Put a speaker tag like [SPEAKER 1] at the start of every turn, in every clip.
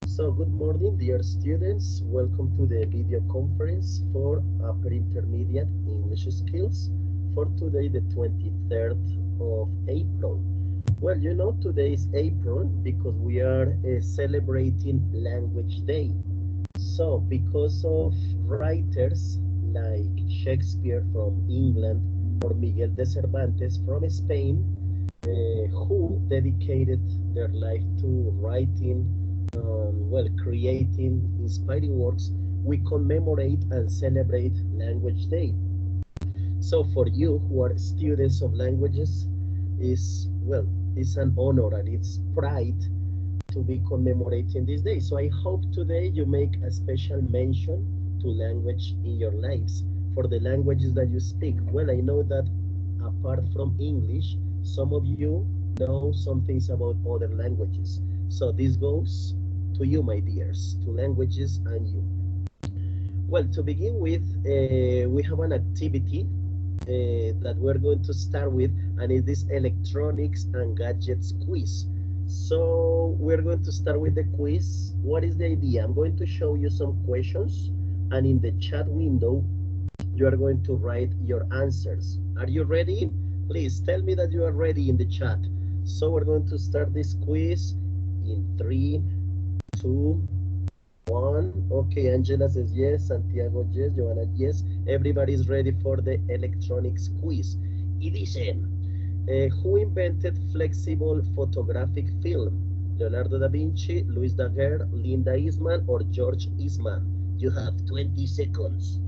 [SPEAKER 1] So good morning, dear students. Welcome to the video conference for Upper Intermediate English Skills for today, the 23rd of April. Well, you know, today is April because we are celebrating Language Day. So because of writers like Shakespeare from England or Miguel de Cervantes from Spain, who dedicated their life to writing, creating inspiring works, we commemorate and celebrate Language Day. So for you who are students of languages, is well, it's an honor and it's pride to be commemorating this day. So I hope today you make a special mention to language in your lives for the languages that you speak. Well, I know that apart from English, some of you know some things about other languages. So this goes to you, my dears, to languages and you. Well, to begin with, we have an activity that we're going to start with, and it is electronics and gadgets quiz. So we're going to start with the quiz. What is the idea? I'm going to show you some questions, and in the chat window, you are going to write your answers. Are you ready? Please tell me that you are ready in the chat. So we're going to start this quiz in 3, 2, 1. Okay, Angela says yes, Santiago yes, Joanna yes. Everybody's ready for the electronics quiz. Y dice, who invented flexible photographic film? Leonardo da Vinci, Louis Daguerre, Linda Eastman, or George Eastman? You have 20 seconds.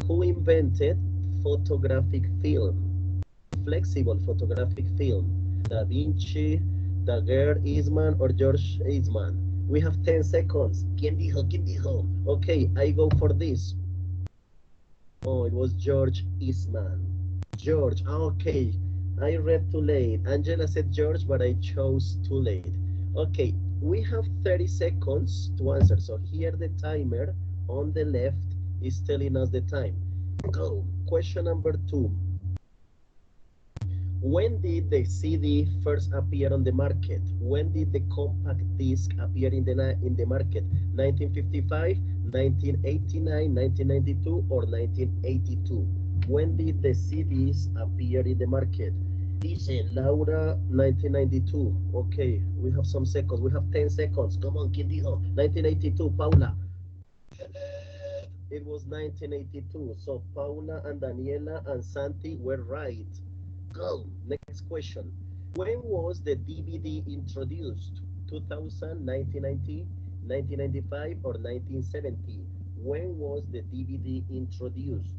[SPEAKER 1] Who invented photographic film? Flexible photographic film. Da Vinci, Daguerre, Eastman, or George Eastman? We have 10 seconds. ¿Quién dijo? ¿Quién dijo? Okay, I go for this. Oh, it was George Eastman. George, okay. I read too late. Angela said George, but I chose too late. Okay, we have 30 seconds to answer. So here the timer on the left is telling us the time. Go. Question number 2. When did the CD first appear on the market? When did the compact disc appear in the market? 1955, 1989, 1992, or 1982? When did the CDs appear in the market? Dice Laura, 1992. Okay, we have some seconds. We have 10 seconds. Come on, ¿quién dijo? 1982, Paula. It was 1982. So Paula and Daniela and Santi were right. Go. Next question. When was the DVD introduced? 2000, 1990, 1995, or 1970? When was the DVD introduced?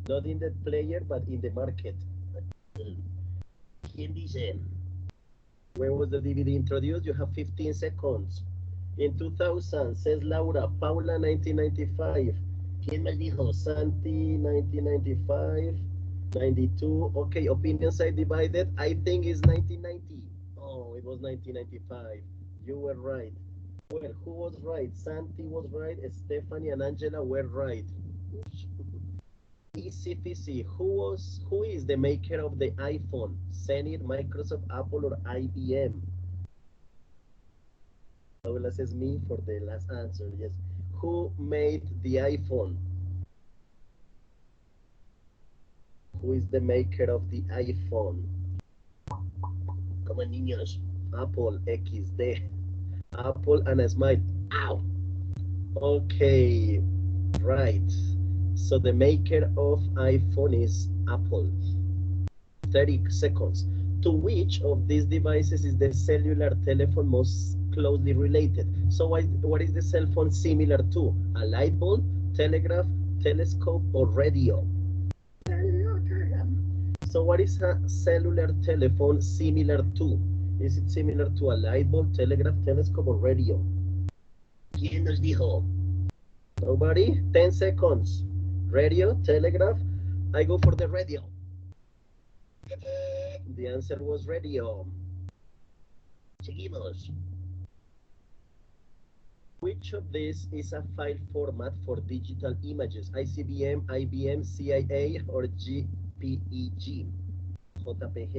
[SPEAKER 1] Not in the player, but in the market. ¿Quién dice? When was the DVD introduced? You have 15 seconds. In 2000, says Laura. Paula, 1995. ¿Quién más dijo? Santi, 1995. 92. Okay, opinions are divided. I think it's 1990. Oh, it was 1995. You were right. Well, who was right? Santi was right. Stephanie and Angela were right. Easy peasy. Who is the maker of the iPhone? Zenith, Microsoft, Apple, or IBM? Paula says me for the last answer. Yes. Who made the iPhone? Who is the maker of the iPhone? Come on, niños. Apple XD. Apple and a smile. Ow. Okay, right. So the maker of iPhone is Apple. 30 seconds. To which of these devices is the cellular telephone most closely related? So what is the cell phone similar to? A light bulb, telegraph, telescope, or radio? So what is a cellular telephone similar to? Is it similar to a light bulb, telegraph, telescope, or radio? ¿Quién nos dijo? Nobody? 10 seconds. Radio, telegraph? I go for the radio. The answer was radio. Seguimos. Which of these is a file format for digital images? ICBM, IBM, CIA, or GPEG? JPG,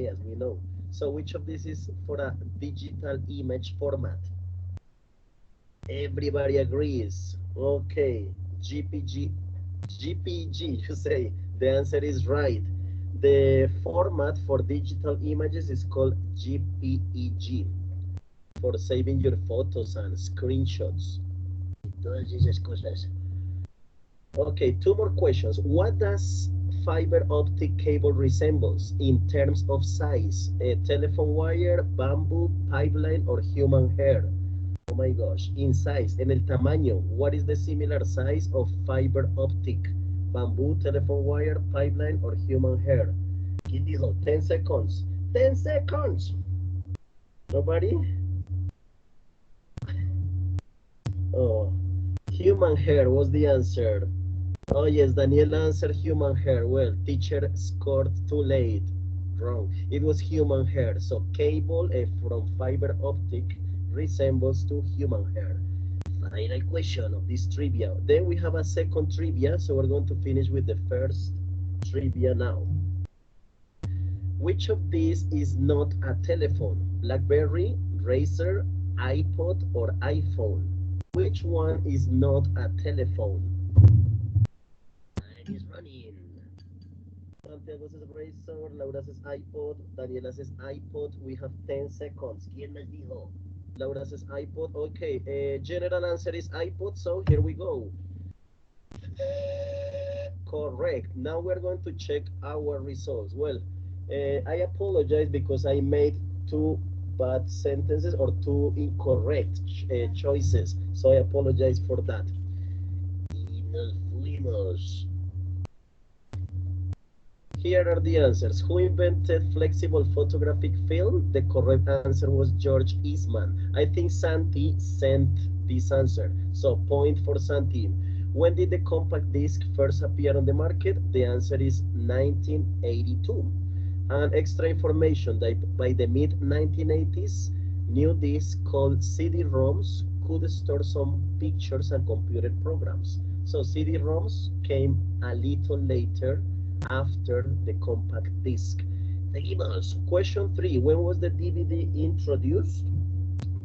[SPEAKER 1] as we know. So which of these is for a digital image format? Everybody agrees. Okay, GPG, GPG, you say. The answer is right. The format for digital images is called GPEG for saving your photos and screenshots. Todas esas cosas. Okay, two more questions. What does fiber optic cable resembles in terms of size? A telephone wire, bamboo, pipeline, or human hair? Oh my gosh, in size, en el tamaño, what is the similar size of fiber optic? Bamboo, telephone wire, pipeline, or human hair? ¿Quién dijo? 10 seconds. 10 seconds. Nobody? Oh, human hair was the answer. Oh yes, Daniel answered human hair. Well, teacher scored too late. Wrong. It was human hair. So cable from fiber optic resembles to human hair. Final question of this trivia. Then we have a second trivia, so we're going to finish with the first trivia now. Which of these is not a telephone? BlackBerry, Razer, iPod, or iPhone? Which one is not a telephone? Time is running. Santiago says Razor, Laura says iPod, Daniela says iPod. We have 10 seconds. ¿Quién más dijo? Laura says iPod. Okay, general answer is iPod, so here we go. Correct. Now we're going to check our results. Well, I apologize because I made two bad sentences or two incorrect choices. So I apologize for that. Y nos fuimos. Here are the answers. Who invented flexible photographic film? The correct answer was George Eastman. I think Santi sent this answer, so point for Santi. When did the compact disc first appear on the market? The answer is 1982. And extra information that by the mid-1980s, new discs called CD-ROMs could store some pictures and computer programs. So CD-ROMs came a little later after the compact disc. Seguimos. Question 3. When was the DVD introduced?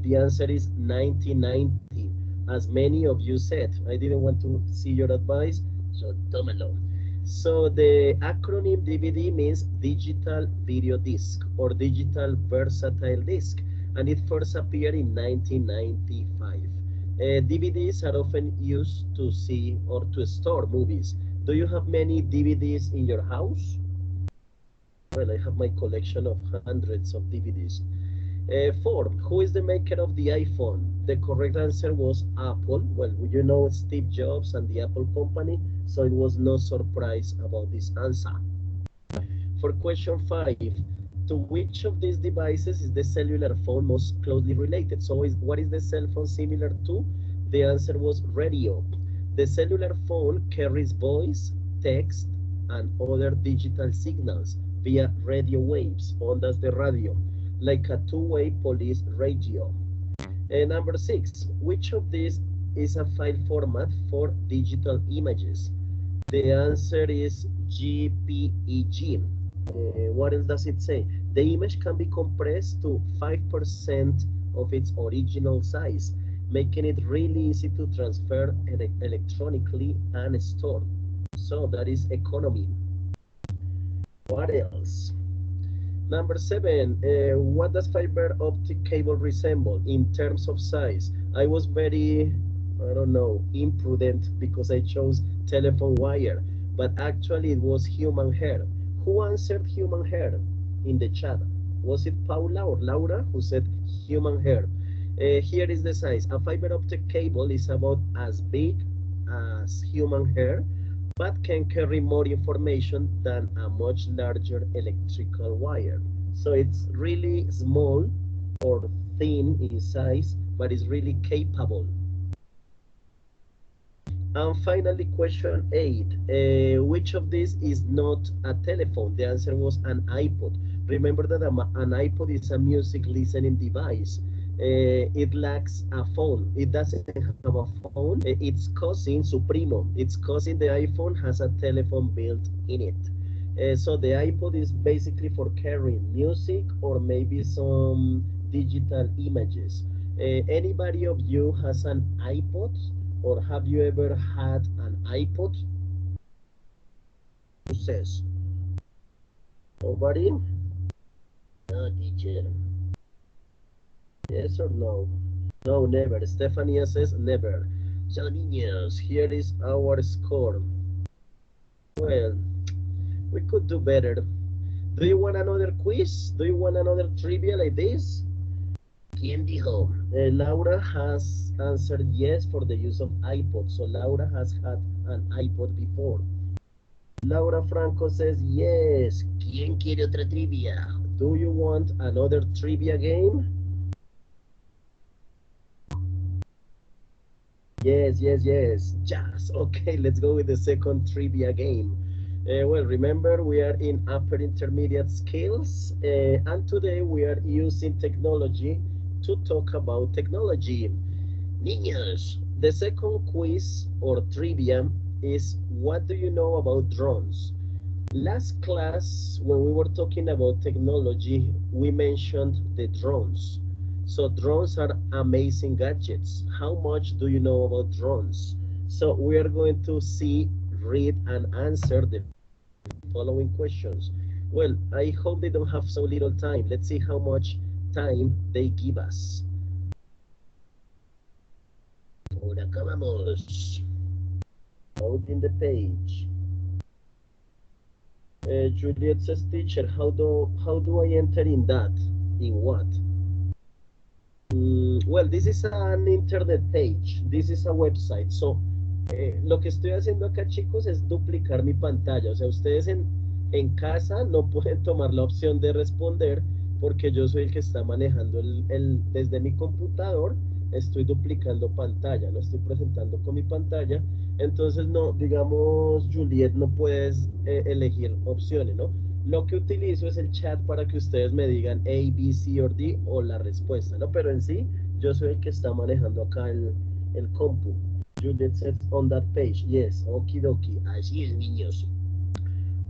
[SPEAKER 1] The answer is 1990. As many of you said, I didn't want to see your advice, so tómelo. So the acronym DVD means digital video disc or digital versatile disc, and it first appeared in 1995. DVDs are often used to see or to store movies. Do you have many DVDs in your house? Well, I have my collection of hundreds of DVDs. 4. Who is the maker of the iPhone? The correct answer was Apple. Well, you know Steve Jobs and the Apple company, so it was no surprise about this answer. For question 5, to which of these devices is the cellular phone most closely related? So what is the cell phone similar to? The answer was radio. The cellular phone carries voice, text, and other digital signals via radio waves, ondas de radio, like a two-way police radio. Number 6, which of these is a file format for digital images? The answer is GPEG. What else does it say? The image can be compressed to 5% of its original size, making it really easy to transfer electronically and store. So that is economy. What else? Number 7, what does fiber optic cable resemble in terms of size? I was very, I don't know, imprudent because I chose telephone wire, but actually it was human hair. Who answered human hair in the chat? Was it Paula or Laura who said human hair? Here is the size. A fiber optic cable is about as big as human hair, but can carry more information than a much larger electrical wire. So it's really small or thin in size, but it's really capable. And finally, question 8. Which of these is not a telephone? The answer was an iPod. Remember that an iPod is a music listening device. It lacks a phone. It doesn't have a phone. Its cousin, su primo, its cousin, the iPhone, has a telephone built in it. So the iPod is basically for carrying music or maybe some digital images. Anybody of you has an iPod, or have you ever had an iPod? Who says? Nobody? No, teacher. Yes or no? No, never. Stefania says never. So, niños, here is our score. Well, we could do better. Do you want another quiz? Do you want another trivia like this? ¿Quién dijo? Laura has answered yes for the use of iPod. So Laura has had an iPod before. Laura Franco says yes. ¿Quién quiere otra trivia? Do you want another trivia game? Yes, yes, yes. Yes. Okay, let's go with the second trivia game. Well, remember, we are in upper intermediate skills, and today we are using technology to talk about technology. Niños, the second quiz or trivia is, what do you know about drones? Last class, when we were talking about technology, we mentioned the drones. So drones are amazing gadgets. How much do you know about drones? So we are going to see, read, and answer the following questions. Well, I hope they don't have so little time. Let's see how much time they give us. Por acá vamos. Loading the page. Juliet says, teacher, how do I enter in that? In what? Well, this is an internet page. This is a website. So, lo que estoy haciendo acá, chicos, es duplicar mi pantalla. O sea, ustedes en casa no pueden tomar la opción de responder porque yo soy el que está manejando desde mi computador. Estoy duplicando pantalla, lo estoy presentando con mi pantalla. Entonces, no, digamos, Juliet, no puedes elegir opciones, ¿no? Lo que utilizo es el chat para que ustedes me digan A, B, C o D o la respuesta, ¿no? Pero en sí, yo soy el que está manejando acá el compu. Juliet says on that page, yes, okie dokie, así es, niños.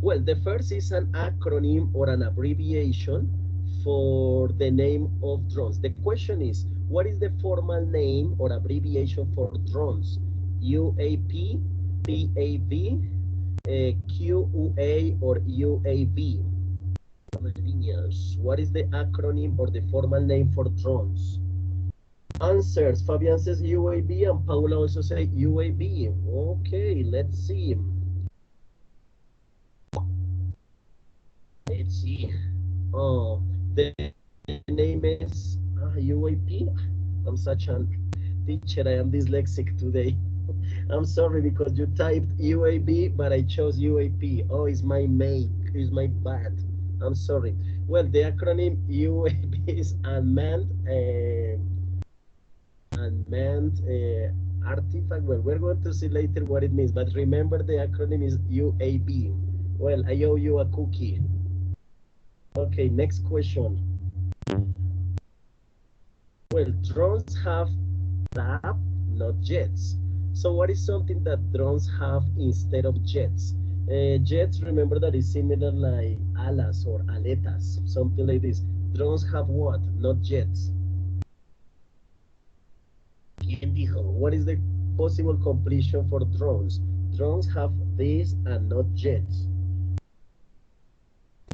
[SPEAKER 1] Well, the first is an acronym or an abbreviation for the name of drones. The question is, what is the formal name or abbreviation for drones? UAP, PAV, QUA, or UAV? What is the acronym or the formal name for drones? Answers. Fabian says UAV and Paula also says UAV. Okay, let's see. Let's see. Oh, the name is UAP. I'm such a teacher. I am dyslexic today. I'm sorry because you typed UAB, but I chose UAP. Oh, it's my make. It's my bad. I'm sorry. Well, the acronym UAB is unmanned artifact. Well, we're going to see later what it means, but remember the acronym is UAB. Well, I owe you a cookie. Okay, next question. Well, drones have flap, not jets. So what is something that drones have instead of jets? Jets, remember that is similar like alas or aletas, something like this. Drones have what? Not jets. ¿Quién dijo? What is the possible completion for drones? Drones have this and not jets.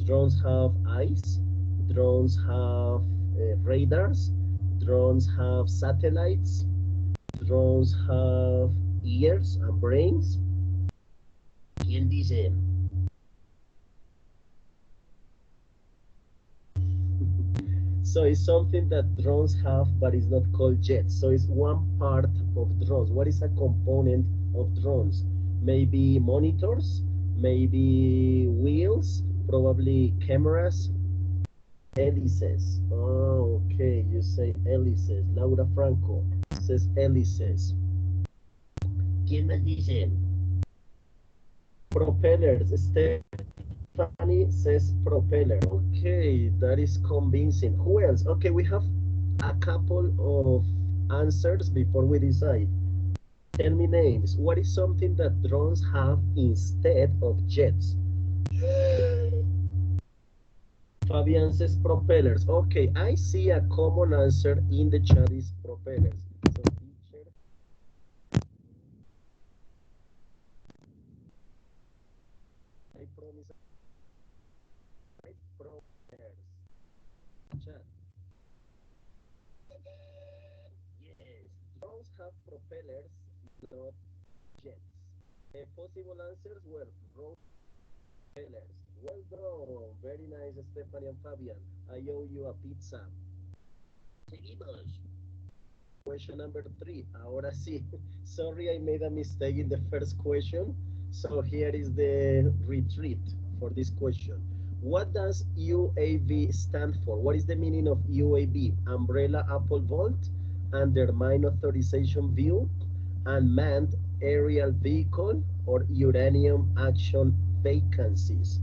[SPEAKER 1] Drones have eyes. Drones have radars. Drones have satellites. Drones have ears and brains. ¿Quién dice? So it's something that drones have, but it's not called jets. So it's one part of drones. What is a component of drones? Maybe monitors, maybe wheels, probably cameras, hélices. Oh, okay, you say hélices. Laura Franco says hélices. ¿Quién más dice? Propellers. Stephanie says propeller. Okay, that is convincing. Who else? Okay, we have a couple of answers before we decide. Tell me names. What is something that drones have instead of jets? Fabian says propellers. Okay, I see a common answer in the chat is propellers. So teacher, I promise I propellers. Chat. Yes, drones have propellers, not jets. Possible answers were propellers. Well done. Very nice, Stephanie and Fabian. I owe you a pizza. Seguimos. Question number three. Ahora sí. Sorry, I made a mistake in the first question. So here is the retreat for this question. What does UAV stand for? What is the meaning of UAV? Umbrella Apple Vault, Undermine Authorization View, Unmanned Aerial Vehicle, or Uranium Action Vacancies?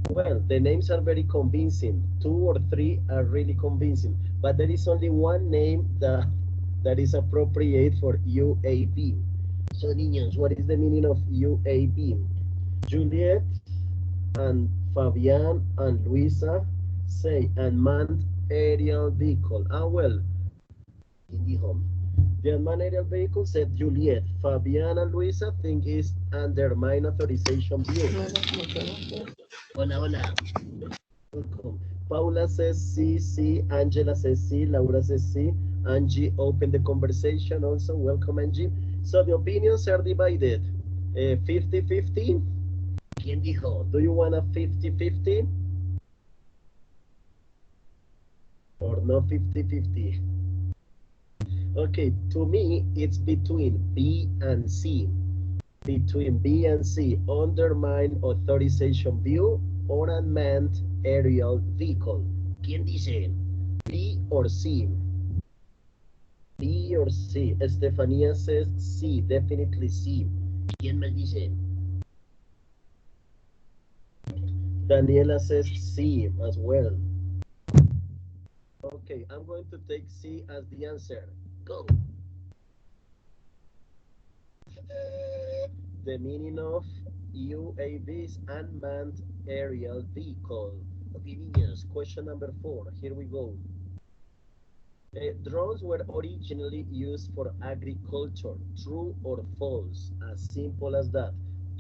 [SPEAKER 1] Well, the names are very convincing. Two or three are really convincing, but there is only one name that is appropriate for UAV. So, niños, what is the meaning of UAV? Juliet and Fabian and Luisa say unmanned aerial vehicle. Ah, well, in the home. The unmanned aerial vehicle said Juliet. Fabian and Luisa think is undermine authorization view. Hola, hola. Welcome. Paula says C, C. Angela says C. Laura says C. Angie opened the conversation also. Welcome, Angie. So the opinions are divided. 50-50. ¿Quién dijo? Do you want a 50-50? Or no 50-50? Okay, to me, it's between B and C. Between B and C, undermine authorization view or unmanned aerial vehicle. ¿Quién dice? B or C? B or C? Estefanía says C, definitely C. ¿Quién más dice? Daniela says C as well. Okay, I'm going to take C as the answer. Go. The meaning of UAV is unmanned aerial vehicle. Okay, niños, question number 4. Here we go. Drones were originally used for agriculture. True or false? As simple as that.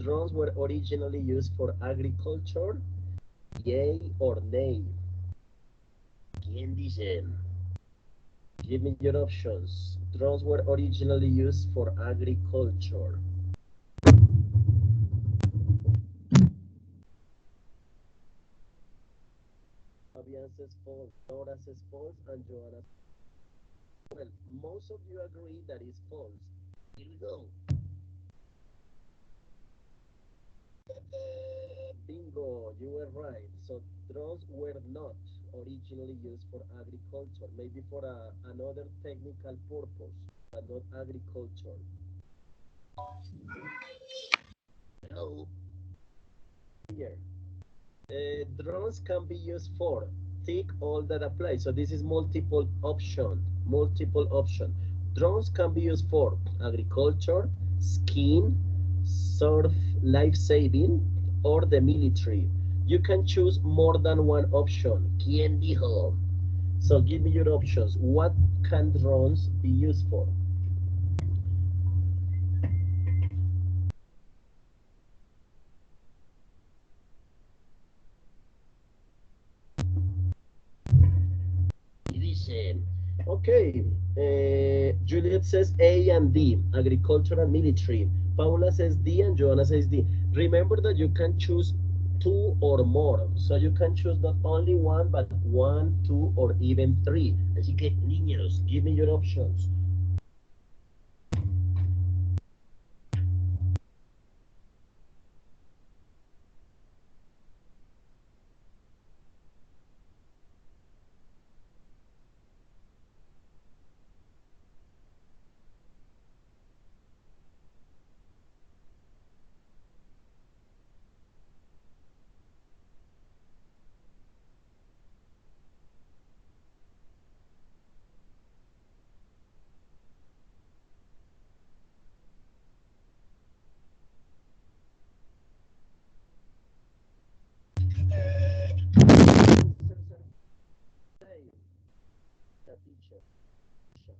[SPEAKER 1] Drones were originally used for agriculture. Yay or nay? ¿Quién dice? Give me your options. Drones were originally used for agriculture. Fabian says false, Laura says false, and Joanna. Well, most of you agree that it's false. Here we go. Bingo, you were right. So drones were not originally used for agriculture, maybe for another technical purpose, but not agriculture. Hello. Here. Drones can be used for tick all that apply. So this is multiple option. Multiple option. Drones can be used for agriculture, skiing, surf, life saving, or the military. You can choose more than one option. ¿Quién dijo? So give me your options. What can drones be used for? Dice, okay, Juliet says A and D, agriculture and military. Paula says D and Joanna says D. Remember that you can choose two or more. So you can choose not only one, but one, two, or even three. Así que, niños, give me your options.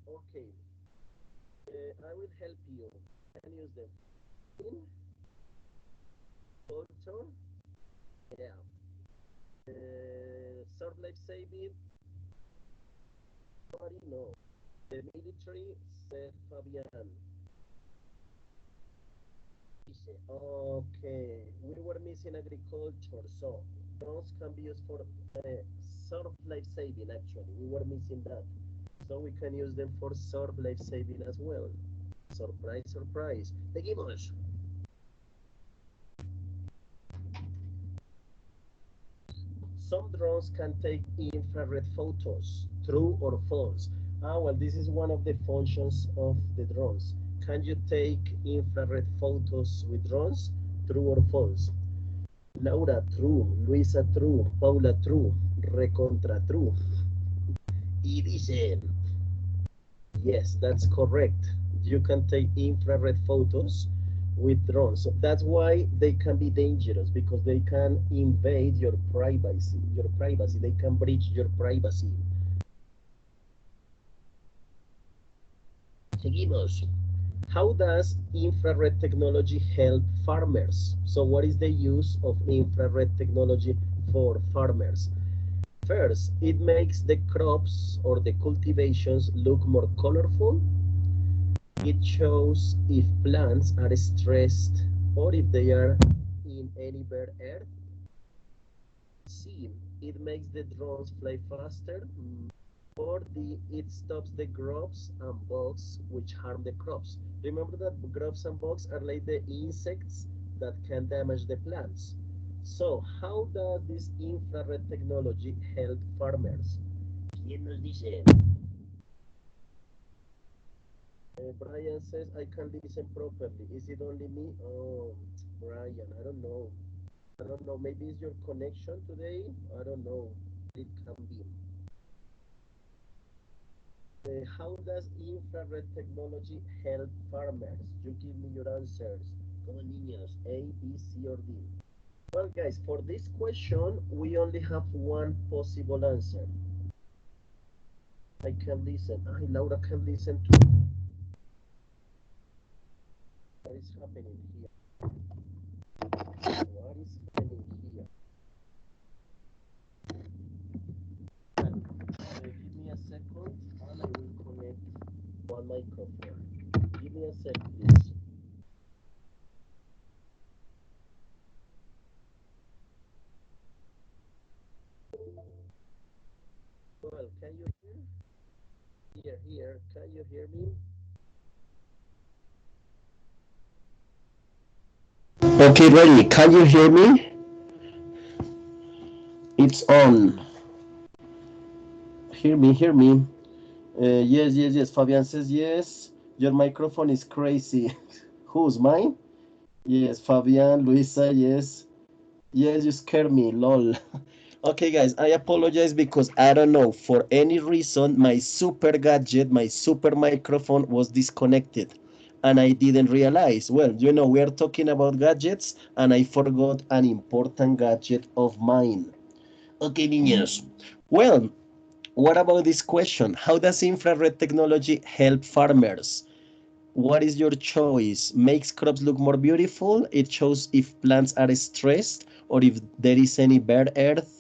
[SPEAKER 1] Okay, I will help you. Can use them in culture, yeah. Surf life saving, nobody know. The military, said Fabian. Okay, we were missing agriculture, so drones can be used for surf life saving. Actually, we were missing that, so we can use them for surf life saving as well. Surprise, surprise. Seguimos. Some drones can take infrared photos, true or false. Ah, well, this is one of the functions of the drones. Can you take infrared photos with drones? True or false? Laura, true. Luisa, true. Paula, true. Recontra, true. Y dice, yes, that's correct. You can take infrared photos with drones. So that's why they can be dangerous because they can invade your privacy. Your privacy. They can breach your privacy. Seguimos. How does infrared technology help farmers? So what is the use of infrared technology for farmers? First, it makes the crops or the cultivations look more colorful. It shows if plants are stressed or if they are in any bare earth. C, it makes the drones fly faster. Or it stops the grubs and bugs which harm the crops. Remember that grubs and bugs are like the insects that can damage the plants. So, how does this infrared technology help farmers? ¿Quién nos dice? Brian says I can listen properly. Is it only me? Oh, Brian, I don't know. I don't know. Maybe it's your connection today. I don't know. It can be. How does infrared technology help farmers? You give me your answers. Come on, niños. A, B, C, or D. Well, guys, for this question, we only have one possible answer. I can listen. Laura can listen too. What is happening here? What is happening here? Give me a second and I will connect one microphone. Give me a sec, please. Well, can you hear? Here. Can you hear me? Okay, ready. Can you hear me? It's on. Hear me. Yes. Fabian says yes. Your microphone is crazy. Who's mine? Yes, Fabian, Luisa, yes. Yes, you scared me, lol. Okay, guys, I apologize because I don't know, for any reason, my super gadget, my super microphone was disconnected and I didn't realize. Well, we are talking about gadgets and I forgot an important gadget of mine. Okay, niños. Well, what about this question? How does infrared technology help farmers? What is your choice? Makes crops look more beautiful? It shows if plants are stressed or if there is any bare earth?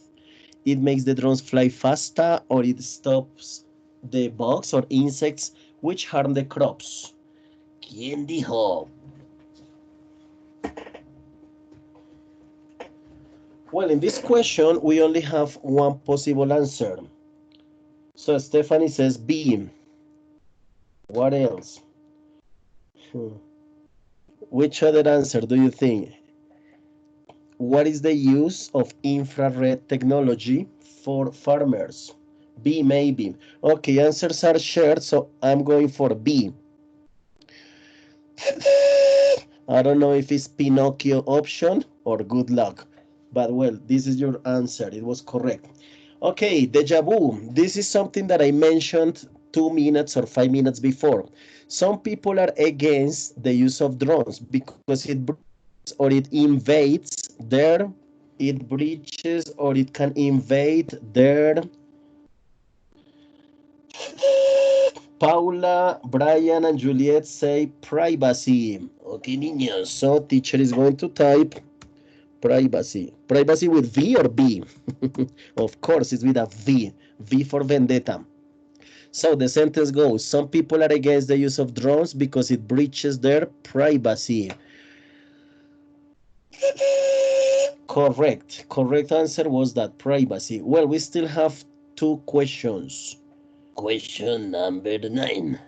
[SPEAKER 1] It makes the drones fly faster or it stops the bugs or insects which harm the crops? ¿Quién dijo? Well, in this question, we only have one possible answer. So Stephanie says B. What else? Which other answer do you think? What is the use of infrared technology for farmers? B, maybe. Okay, answers are shared, so I'm going for B. I don't know if it's Pinocchio option or good luck, but well, this is your answer. It was correct. Okay, deja vu. This is something that I mentioned 2 minutes or 5 minutes before. Some people are against the use of drones because it breaches or it invades their, it breaches or it can invade their Paula, Brian, and Juliet say privacy. Okay, niños. So teacher is going to type privacy. Privacy with V or B? Of course, it's with a V. V for vendetta. So the sentence goes, some people are against the use of drones because it breaches their privacy. Correct. Correct answer was that privacy. Well, we still have two questions. Question number 9.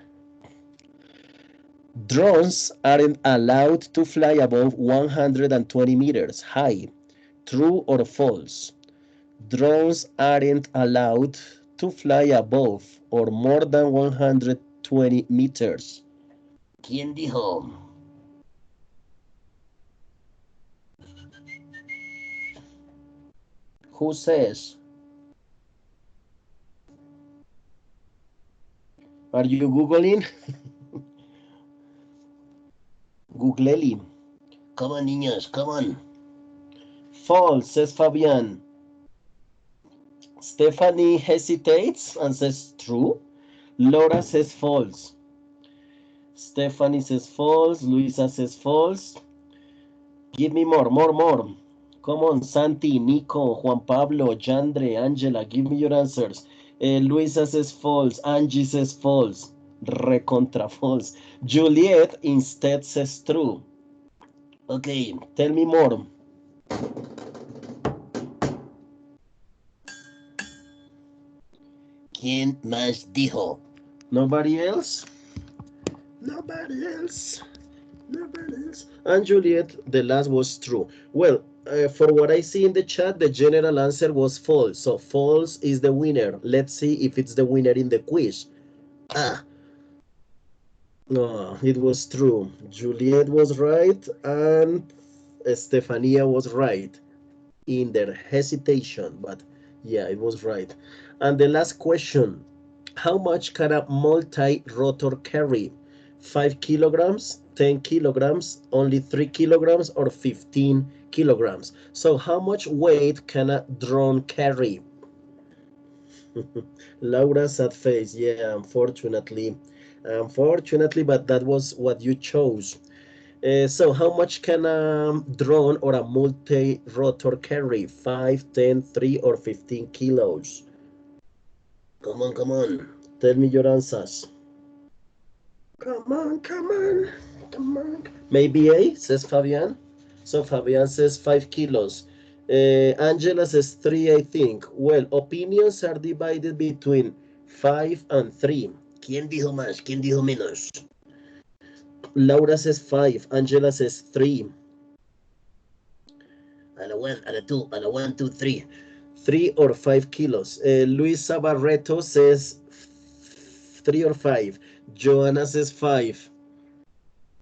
[SPEAKER 1] Drones aren't allowed to fly above 120 meters high. True or false? Drones aren't allowed to fly above or more than 120 meters. ¿Quién dijo? Who says? Are you Googling? Googleli. Come on, niños, come on. False, says Fabian. Stephanie hesitates and says true. Laura says false. Stephanie says false. Luisa says false. Give me more. Come on, Santi, Nico, Juan Pablo, Jandre, Angela, give me your answers. Luisa says false. Angie says false. Recontra false. Juliet instead says true. Okay, tell me more. ¿Quién más dijo? Nobody else? Nobody else. And Juliet, the last was true. Well, for what I see in the chat, the general answer was false. So false is the winner. Let's see if it's the winner in the quiz. No, it was true. Juliet was right and Stefania was right in their hesitation, but yeah, it was right. And the last question, how much can a multi-rotor carry? 5 kilograms, 10 kilograms, only 3 kilograms, or 15 kilograms? So how much weight can a drone carry? Laura sad face. Yeah, unfortunately, but that was what you chose. So how much can a drone or a multi-rotor carry? 5, 10, 3, or 15 kilos? Come on. Tell me your answers. Come on. Maybe A, says Fabian. So Fabian says 5 kilos. Angela says 3, I think. Well, opinions are divided between 5 and 3. ¿Quién dijo más? ¿Quién dijo menos? Laura says 5. Angela says 3. A la 1, a la 2, a la 1, 2, 3. 3 or 5 kilos. Luisa Barreto says 3 or 5. Joanna says 5.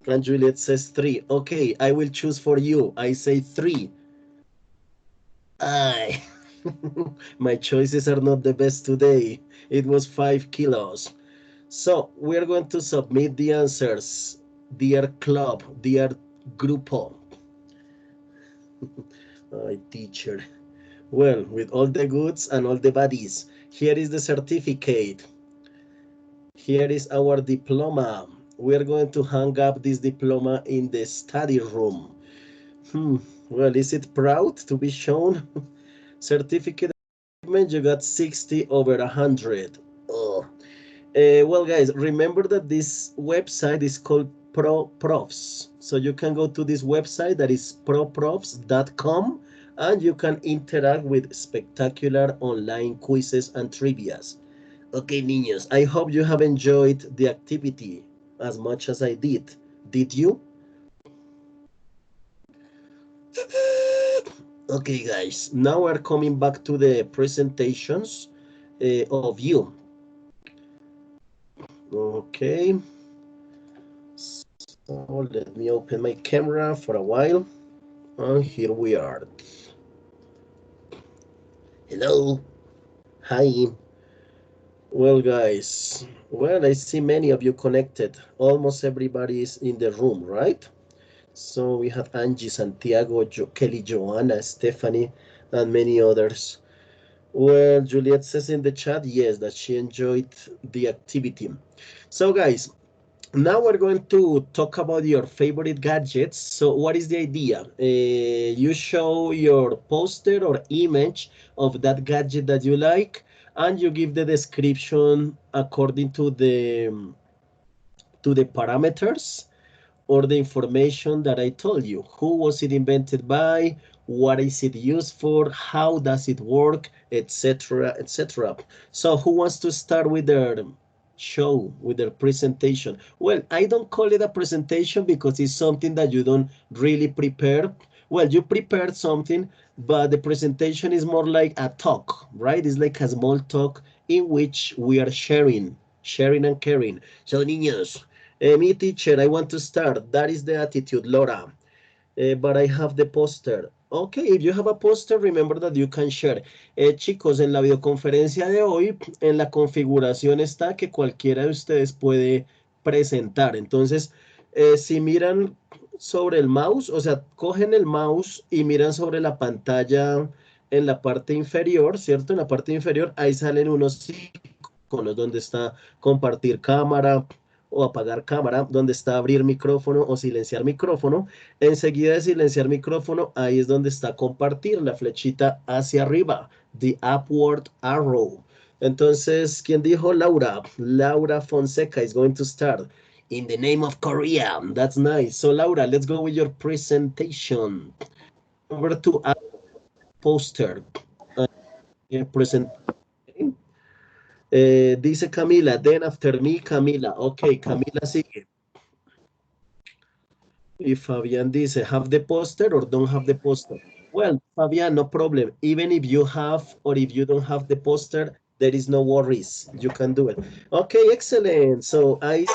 [SPEAKER 1] And Juliet says 3. Okay, I will choose for you. I say 3. My choices are not the best today. It was 5 kilos. So we're going to submit the answers. Dear club, dear grupo. Teacher. Well, with all the goods and all the baddies, here is the certificate. Here is our diploma. We are going to hang up this diploma in the study room. Well, is it proud to be shown? Certificate you got 60 over 100. Oh. Well, guys, remember that this website is called ProProfs. So you can go to this website that is proprofs.com and you can interact with spectacular online quizzes and trivias. Okay, niños, I hope you have enjoyed the activity as much as I did. Did you? Okay, guys, now we're coming back to the presentations of you. Okay. So let me open my camera for a while. And here we are. Hello. Hi. Well, guys, well, I see many of you connected. Almost everybody is in the room, right? So we have Angie, Santiago, Kelly, Joanna, Stephanie, and many others. Well, Juliet says in the chat, yes, that she enjoyed the activity. So guys, now we're going to talk about your favorite gadgets. So what is the idea? You show your poster or image of that gadget that you like, and you give the description according to the parameters or the information that I told you. Who was it invented by? What is it used for? How does it work? Etc. etc. So who wants to start with their show, with their presentation? Well, I don't call it a presentation because it's something that you don't really prepare. Well, you prepared something, but the presentation is more like a talk, right? It's like a small talk in which we are sharing and caring. So, niños, me teacher, I want to start. That is the attitude, Laura. But I have the poster. Okay, if you have a poster, remember that you can share. Chicos, en la videoconferencia de hoy, en la configuración está que cualquiera de ustedes puede presentar. Entonces, si miran sobre el mouse, o sea, cogen el mouse y miran sobre la pantalla en la parte inferior, ¿cierto? En la parte inferior, ahí salen unos iconos donde está compartir cámara o apagar cámara, donde está abrir micrófono o silenciar micrófono. Enseguida de silenciar micrófono, ahí es donde está compartir, la flechita hacia arriba, the upward arrow. Entonces, ¿quién dijo? Laura. Laura Fonseca is going to start. In the name of Korea. That's nice. So, Laura, let's go with your presentation. Number two, poster. Present. Dice Camila, then after me, Camila. Okay, Camila sigue. If Fabian dice, have the poster or don't have the poster? Well, Fabian, no problem. Even if you have or if you don't have the poster, there is no worries. You can do it. Okay, excellent. So I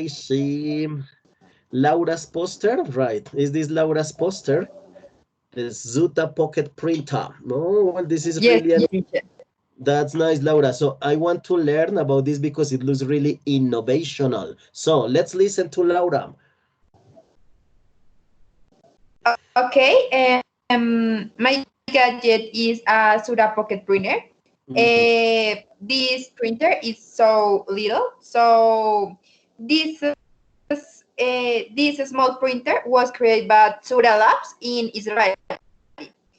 [SPEAKER 1] see Laura's poster. Right. Is this Laura's poster? The Zuta Pocket Printer. Oh, well, this is
[SPEAKER 2] Yes,
[SPEAKER 1] really
[SPEAKER 2] teacher.
[SPEAKER 1] That's nice, Laura. So I want to learn about this because it looks really innovational. So let's listen to Laura.
[SPEAKER 2] Okay, my gadget is a Sura Pocket Printer. This printer is so little, so this small printer was created by Sura Labs in Israel.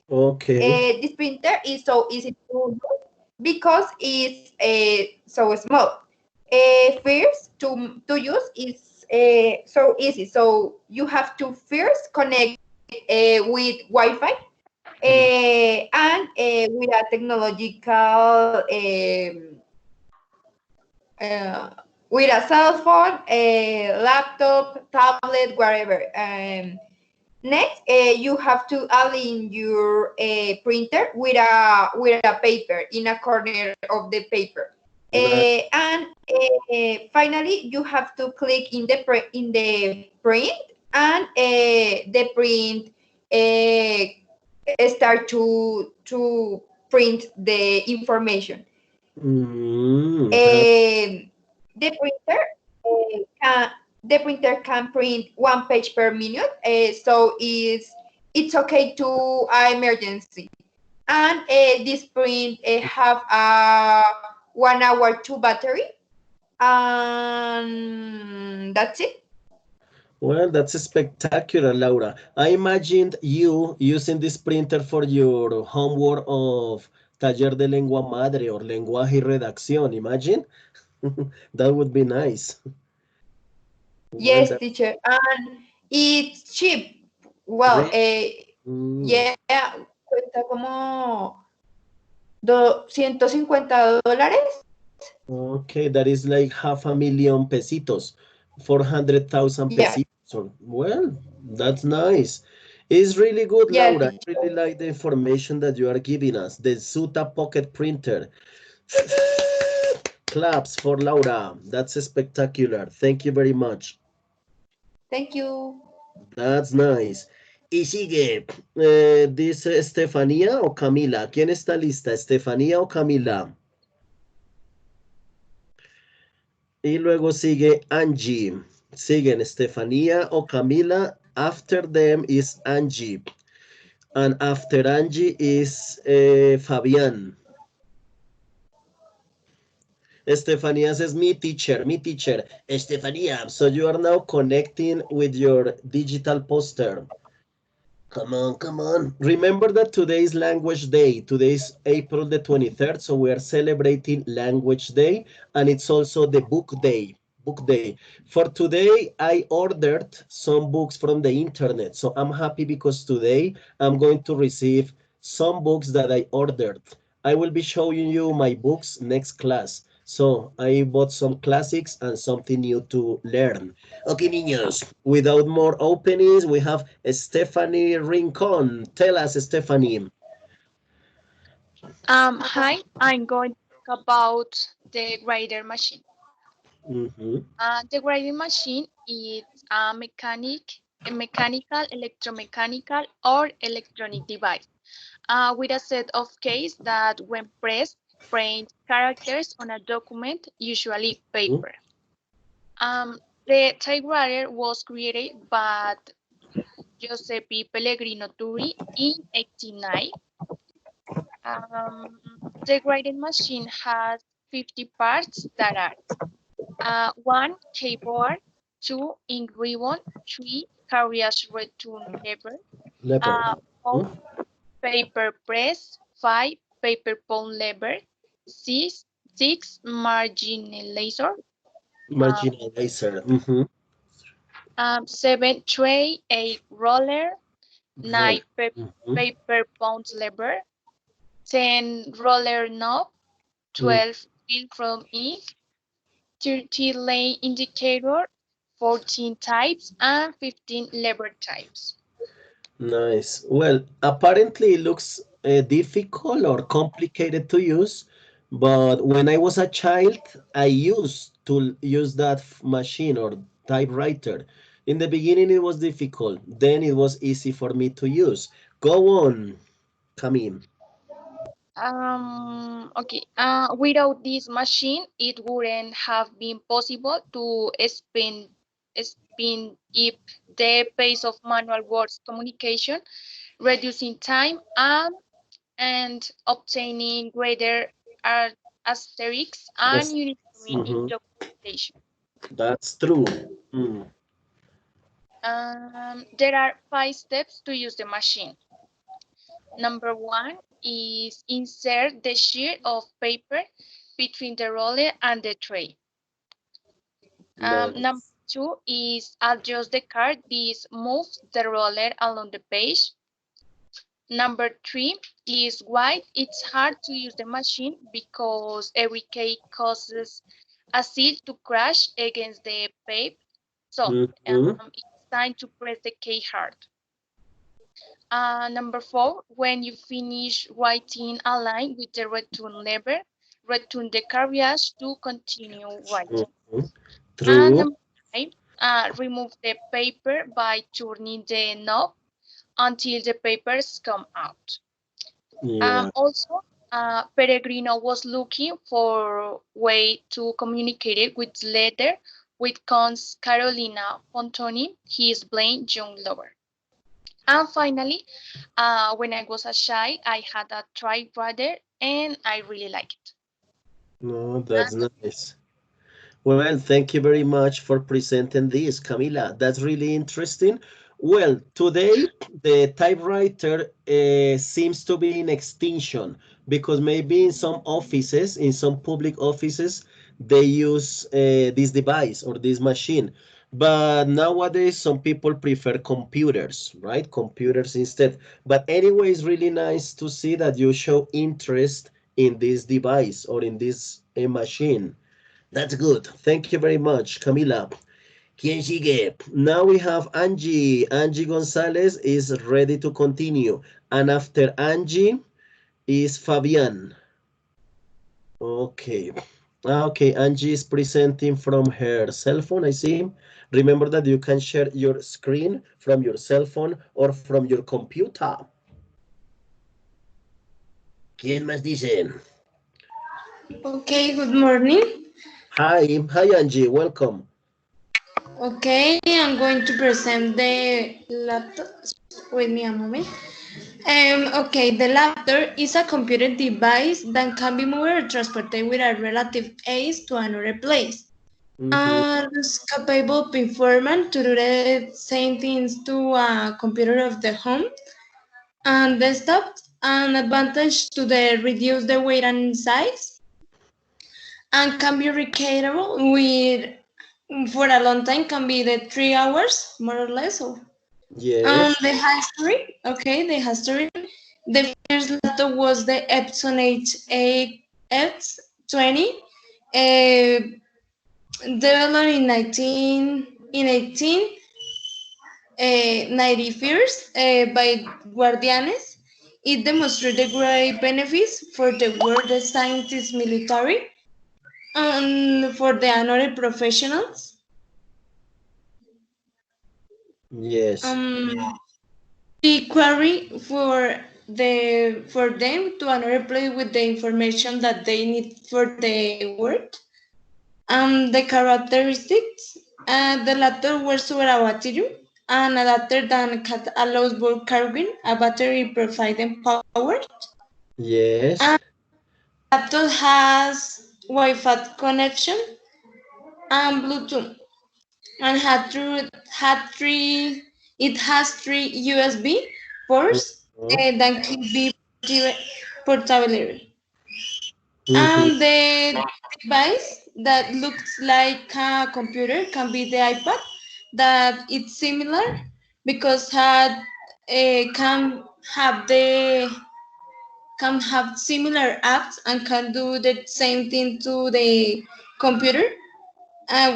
[SPEAKER 1] Okay.
[SPEAKER 2] This printer is so easy to use because it's so small. First, to use is so easy. So you have to first connect with Wi-Fi and with a technological with a cell phone, a laptop, tablet, whatever. Next, you have to align your printer with a paper in a corner of the paper. And finally, you have to click in the print, and the print start to print the information. The printer can print 1 page per minute, so it's okay to emergency. And this print have a 1 hour to battery, and that's it.
[SPEAKER 1] Well, that's spectacular, Laura. I imagined you using this printer for your homework of Taller de Lengua Madre or Lenguaje y Redacción. Imagine? That would be nice.
[SPEAKER 2] Yes, teacher. And it's cheap. Well, yeah, cuesta como $150.
[SPEAKER 1] Okay, that is like 500,000 pesitos, 400,000 pesitos.
[SPEAKER 2] Yeah.
[SPEAKER 1] Well, that's nice. It's really good,
[SPEAKER 2] Yeah,
[SPEAKER 1] Laura. I
[SPEAKER 2] teacher.
[SPEAKER 1] really like the information that you are giving us. The Zuta Pocket Printer. Claps for Laura. That's spectacular. Thank you very much.
[SPEAKER 2] Thank you.
[SPEAKER 1] That's nice. Y sigue, dice Estefanía o Camila. ¿Quién está lista? ¿Estefanía o Camila? Y luego sigue Angie. Siguen Estefanía o Camila. After them is Angie. And after Angie is Fabián. Estefania says, me teacher, me teacher. Estefania, so you are now connecting with your digital poster. Come on, come on. Remember that today is Language Day. Today is April the 23rd, so we are celebrating Language Day, and it's also the book day. Book day. For today, I ordered some books from the internet, so I'm happy because today I'm going to receive some books that I ordered. I will be showing you my books next class. So I bought some classics and something new to learn. Okay, niños, without more openings, we have Stephanie Rincon. Tell us, Stephanie.
[SPEAKER 3] Hi, I'm going to talk about the grader machine.
[SPEAKER 1] Mhm.
[SPEAKER 3] The grading machine is a mechanical, electromechanical, or electronic device with a set of keys that, when pressed, print characters on a document, usually paper. The typewriter was created by Giuseppe Pellegrino Turi in 1809. The grading machine has 50 parts that are 1. Keyboard, 2. Ink ribbon, 3. Carriage return lever,
[SPEAKER 1] Leopard.
[SPEAKER 3] 4. Paper press, 5. Paper pone lever, 6. Marginalizer,
[SPEAKER 1] Marginalizer. Mhm.
[SPEAKER 3] 7. Tray, 8. Roller, 9.
[SPEAKER 1] Roll. Mhm.
[SPEAKER 3] Paper pone lever, 10. Roller knob,
[SPEAKER 1] Mm.
[SPEAKER 3] 12. Fill from ink, 30 lane indicator, 14 types, and 15 lever types.
[SPEAKER 1] Nice. Well, apparently it looks difficult or complicated to use, but when I was a child, I used to use that machine or typewriter. In the beginning, it was difficult. Then it was easy for me to use. Go on, Camille.
[SPEAKER 3] Okay. Without this machine, it wouldn't have been possible to spin up the pace of manual words communication, reducing time and obtaining greater asterisks and
[SPEAKER 1] Yes.
[SPEAKER 3] uniformity in
[SPEAKER 1] Mhm.
[SPEAKER 3] documentation.
[SPEAKER 1] That's true. Mm.
[SPEAKER 3] There are 5 steps to use the machine. Number 1 is insert the sheet of paper between the roller and the tray. Number
[SPEAKER 1] Nice.
[SPEAKER 3] 2 is adjust the card. This moves the roller along the page. Number 3 is why it's hard to use the machine because every key causes a seal to crash against the paper. So
[SPEAKER 1] Mhm.
[SPEAKER 3] it's time to press the key hard. Number 4, when you finish writing a line with the return lever, return the carriage to continue writing.
[SPEAKER 1] Mhm.
[SPEAKER 3] And
[SPEAKER 1] True.
[SPEAKER 3] number 5, remove the paper by turning the knob until the papers come out.
[SPEAKER 1] Yeah.
[SPEAKER 3] Also, Peregrino was looking for a way to communicate with letter with Cons Carolina Pontoni, his blind young lover. And finally, when I was a child, I had a typewriter and I really like it.
[SPEAKER 1] No, that's nice. Well, thank you very much for presenting this, Camila. That's really interesting. Well, today the typewriter seems to be in extinction because maybe in some offices, in some public offices, they use this device or this machine. But nowadays, some people prefer computers, right? Computers instead. But anyway, it's really nice to see that you show interest in this device or in this machine. That's good. Thank you very much, Camila. ¿Quién sigue? Now we have Angie. Angie Gonzalez is ready to continue. And after Angie is Fabian. Okay. Okay, Angie is presenting from her cell phone, I see. Remember that you can share your screen from your cell phone or from your computer. ¿Quién más dice?
[SPEAKER 4] Okay, good morning.
[SPEAKER 1] Hi, hi Angie, welcome.
[SPEAKER 4] Okay, I'm going to present the laptop. Wait me a moment. Okay, the laptop is a computer device that can be moved or transported with a relative ease to another place. And is capable of performing to do the same things to a computer of the home and desktop. An advantage to the reduce the weight and size, and can be recargable with for a long time. Can be the 3 hours more or less. So
[SPEAKER 1] Yes.
[SPEAKER 4] the history, okay, the history. The first laptop was the Epson H20, developed in 1891 by Guardianes. It demonstrated great benefits for the world scientists, military, and for the another professionals.
[SPEAKER 1] Yes.
[SPEAKER 4] We query for them to another place with the information that they need for the work. The characteristics, the latter were super a battery, an adapter that allows both carrying a battery providing power.
[SPEAKER 1] Yes.
[SPEAKER 4] And laptop has Wi-Fi connection and Bluetooth, and it has three USB ports that can be portable. And the device that looks like a computer can be the iPad, that it's similar because can have the can have similar apps and can do the same thing to the computer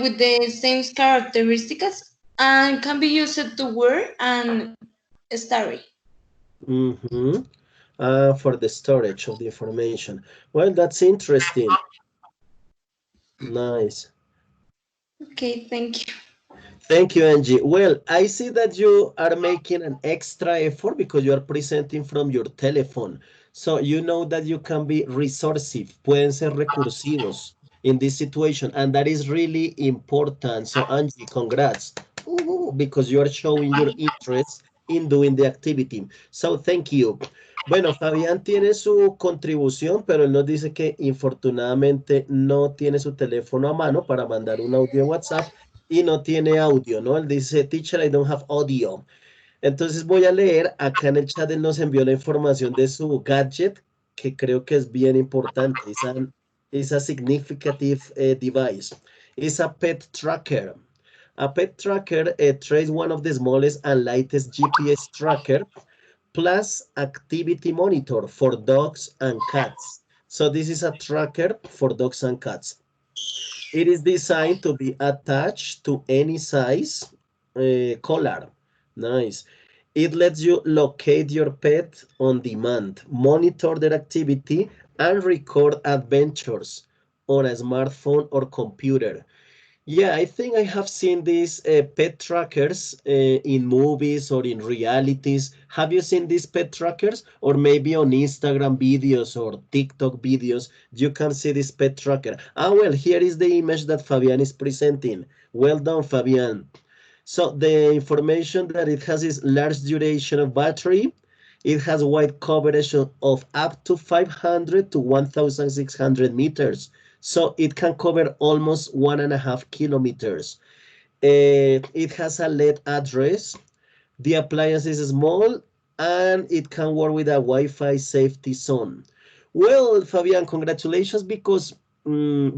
[SPEAKER 4] with the same characteristics, and can be used to work and study.
[SPEAKER 1] For the storage of the information. Well, that's interesting. Nice.
[SPEAKER 4] Okay, thank you.
[SPEAKER 1] Thank you, Angie. Well, I see that you are making an extra effort because you are presenting from your telephone. So you know that you can be resourceful, pueden ser recursivos in this situation, and that is really important. So Angie, congrats, because you are showing your interest in doing the activity. So thank you. Bueno, Fabián tiene su contribución, pero él nos dice que infortunadamente no tiene su teléfono a mano para mandar un audio de WhatsApp y no tiene audio, ¿no? Él dice, teacher, I don't have audio. Entonces voy a leer, acá en el chat él nos envió la información de su gadget, que creo que es bien importante. Es a significative device. It's a pet tracker. A pet tracker traces one of the smallest and lightest GPS tracker plus activity monitor for dogs and cats. So this is a tracker for dogs and cats. It is designed to be attached to any size collar. Nice. It lets you locate your pet on demand, monitor their activity, and record adventures on a smartphone or computer. Yeah, I think I have seen these pet trackers in movies or in realities. Have you seen these pet trackers? Or maybe on Instagram videos or TikTok videos, you can see this pet tracker. Ah, well, here is the image that Fabian is presenting. Well done, Fabian. So the information that it has is large duration of battery. It has wide coverage of up to 500 to 1,600 meters. So it can cover almost 1.5 kilometers. It has a LED address. The appliance is small and it can work with a Wi-Fi safety zone. Well, Fabian, congratulations, because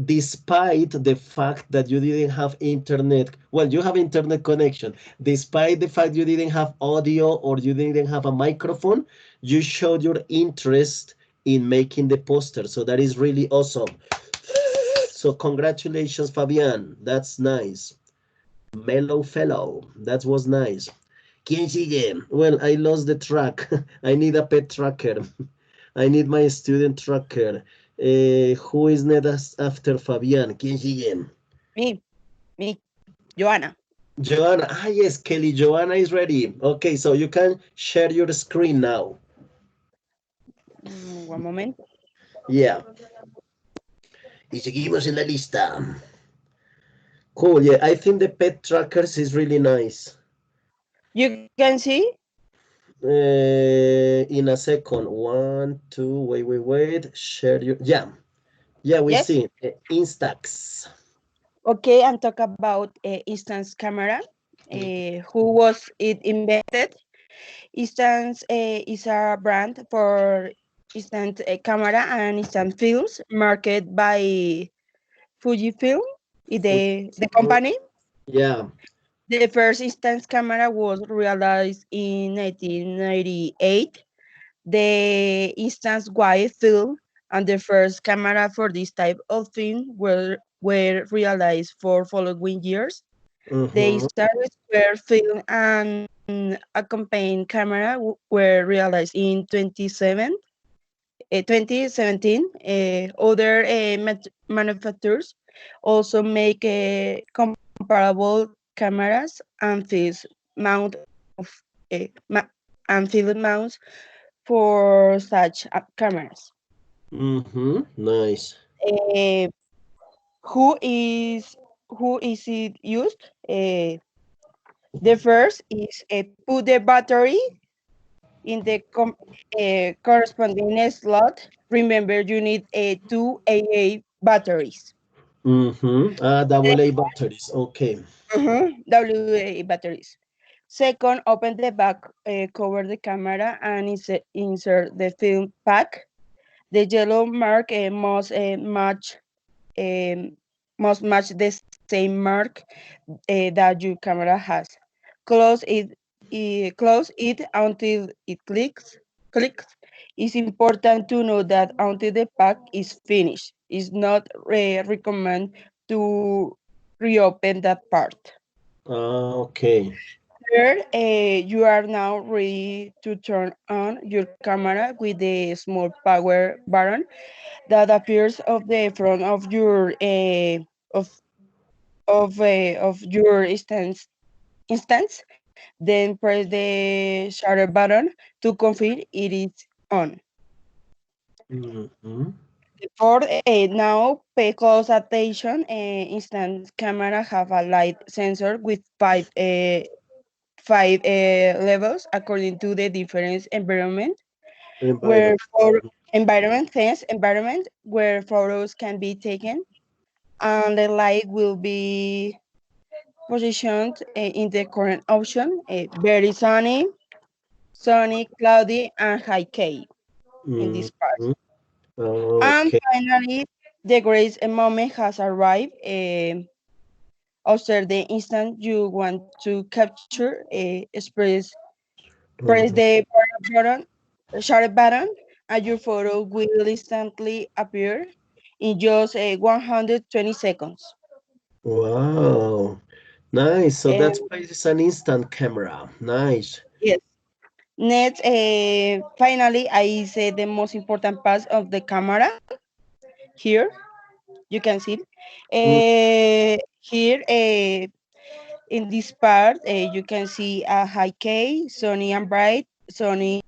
[SPEAKER 1] despite the fact that you didn't have internet, well, you have internet connection, despite the fact you didn't have audio or you didn't have a microphone, you showed your interest in making the poster. So that is really awesome. So congratulations, Fabian. That's nice. Mellow fellow. That was nice. ¿Quién sigue? Well, I lost the track. I need a pet tracker. I need my student tracker. Who is next after Fabian? ¿Quién sigue?
[SPEAKER 5] Me, Joanna.
[SPEAKER 1] Joanna. Ah, yes, Kelly. Joanna is ready. Okay, so you can share your screen now.
[SPEAKER 5] One moment.
[SPEAKER 1] Yeah. Y seguimos en la lista. Cool, yeah, I think the pet trackers is really nice.
[SPEAKER 5] You can see?
[SPEAKER 1] in a second. One, two, wait. Share your, yeah, we
[SPEAKER 5] Yes.
[SPEAKER 1] see Instax.
[SPEAKER 5] Okay, and talk about Instance camera. Who was it invented? Instance is a brand for instant camera and instant films marketed by Fujifilm, the company.
[SPEAKER 1] Yeah.
[SPEAKER 5] The first instance camera was realized in 1998. The instance wide film and the first camera for this type of film were realized for following years. The
[SPEAKER 1] Mm-hmm.
[SPEAKER 5] Star Square film and accompanying camera were realized in 2017. Other manufacturers also make comparable cameras and field mount of and field mounts for such cameras.
[SPEAKER 1] Mm-hmm. Nice.
[SPEAKER 5] Uh, who is who is it used? The first is put the battery in the corresponding slot. Remember, you need two AA batteries.
[SPEAKER 1] Mm-hmm. Double A batteries. Okay.
[SPEAKER 5] WA batteries. Second, open the back, cover the camera, and insert the film pack. The yellow mark um, must match the same mark that your camera has. Close close it until it clicks. It's important to know that until the pack is finished. It's not recommend to reopen that part.
[SPEAKER 1] Okay.
[SPEAKER 5] Third, you are now ready to turn on your camera with the small power button that appears of the front of your of your instance. Then press the shutter button to confirm it is on.
[SPEAKER 1] Mm-hmm.
[SPEAKER 5] For now, pay close attention. Instant camera have a light sensor with five levels according to the different environment where
[SPEAKER 1] Environment.
[SPEAKER 5] for environment where photos can be taken, and the light will be positioned in the current option, very sunny, cloudy, and high K in this part.
[SPEAKER 1] Mm-hmm.
[SPEAKER 5] And
[SPEAKER 1] Okay.
[SPEAKER 5] finally, the greatest moment has arrived. After the instant you want to capture, press
[SPEAKER 1] Mm-hmm.
[SPEAKER 5] the button, shutter button, and your photo will instantly appear in just 120 seconds.
[SPEAKER 1] Wow. Nice. So
[SPEAKER 5] And
[SPEAKER 1] that's why it's an instant camera. Nice.
[SPEAKER 5] yes, next, finally, I say the most important part of the camera. Here, you can see.
[SPEAKER 1] Mm,
[SPEAKER 5] Here, in this part, you can see a high K, sunny and bright, sunny,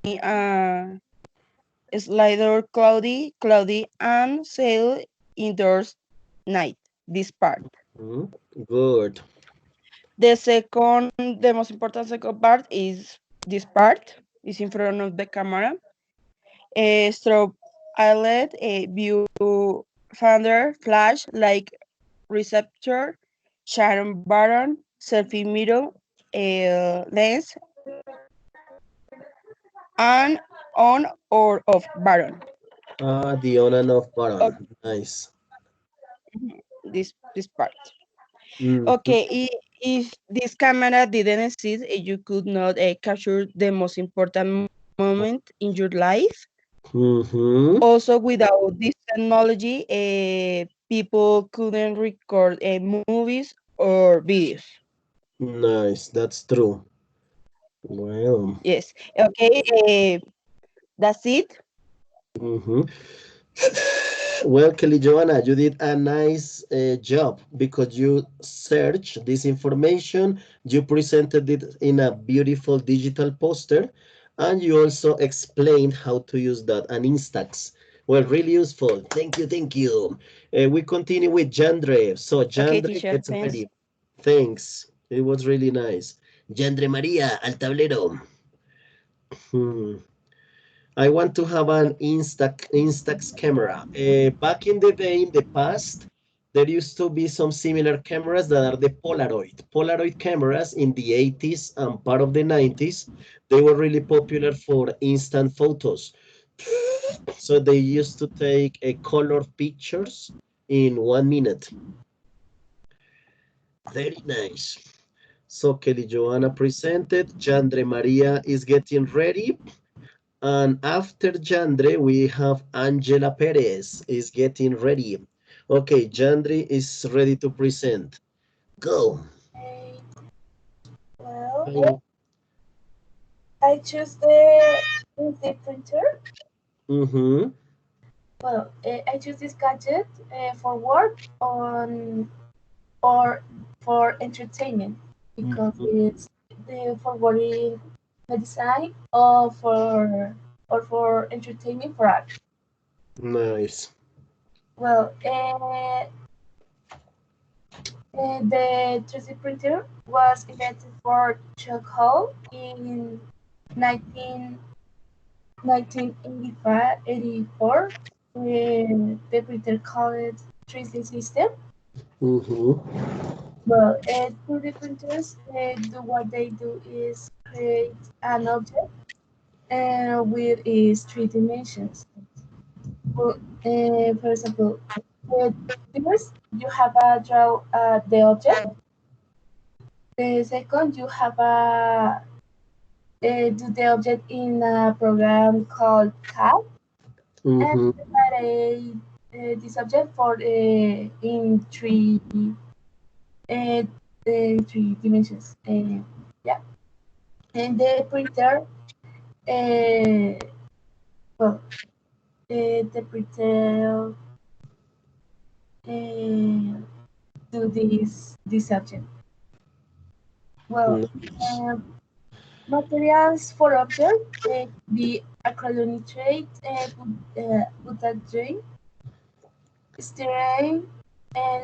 [SPEAKER 5] slider, cloudy, and sail indoors night. This part.
[SPEAKER 1] mm, good.
[SPEAKER 5] The most important second part is this part. Is in front of the camera. A strobe eyelet, a view finder, flash, like receptor, Sharon button, selfie mirror, a lens, and on or off button.
[SPEAKER 1] The on and off
[SPEAKER 5] Of
[SPEAKER 1] button. Nice.
[SPEAKER 5] this part.
[SPEAKER 1] Mm-hmm.
[SPEAKER 5] Okay, if this camera didn't exist, you could not capture the most important moment in your life.
[SPEAKER 1] Mm-hmm.
[SPEAKER 5] Also, without this technology, people couldn't record movies or videos.
[SPEAKER 1] Nice. That's true. Well.
[SPEAKER 5] Yes. Okay. That's it.
[SPEAKER 1] Mm-hmm. Well, Kelly Joanna, you did a nice job because you searched this information, you presented it in a beautiful digital poster, and you also explained how to use that and Instax. Well, really useful. Thank you, thank you. We continue with Jandre. So
[SPEAKER 5] Okay,
[SPEAKER 1] Jandre
[SPEAKER 5] teacher.
[SPEAKER 1] gets
[SPEAKER 5] Thanks.
[SPEAKER 1] ready. Thanks. It was really nice. Jandre María, al tablero. Hmm. I want to have an Instax camera. Back in the day, in the past, there used to be some similar cameras that are the Polaroid cameras in the 80s and part of the 90s. They were really popular for instant photos. So they used to take a color pictures in 1 minute. Very nice. So Kelly Joanna presented. Jandre Maria is getting ready. And after Jandre, we have Angela Perez is getting ready. Okay, Jandre is ready to present. Go.
[SPEAKER 6] Okay, well,
[SPEAKER 1] Oh.
[SPEAKER 6] I choose the 3D printer.
[SPEAKER 1] Mm-hmm.
[SPEAKER 6] Well, I choose this gadget for work on or for entertainment because it's for work in design or for entertainment for art.
[SPEAKER 1] Nice.
[SPEAKER 6] Well, the 3D printer was invented for charcoal in 19, 1984 when the printer called it 3D system.
[SPEAKER 1] Mm-hmm.
[SPEAKER 6] Well, 2D printers do what they do is create an object with its three dimensions. Well, for example, first you have a draw the object. The second you have a do the object in a program called CAD, and
[SPEAKER 1] Mm-hmm.
[SPEAKER 6] prepare this object for in uh, three dimensions. Yeah, and the printer. Well, the printer do this object. Well, um, materials for object be acrylonitrate, butadiene, styrene,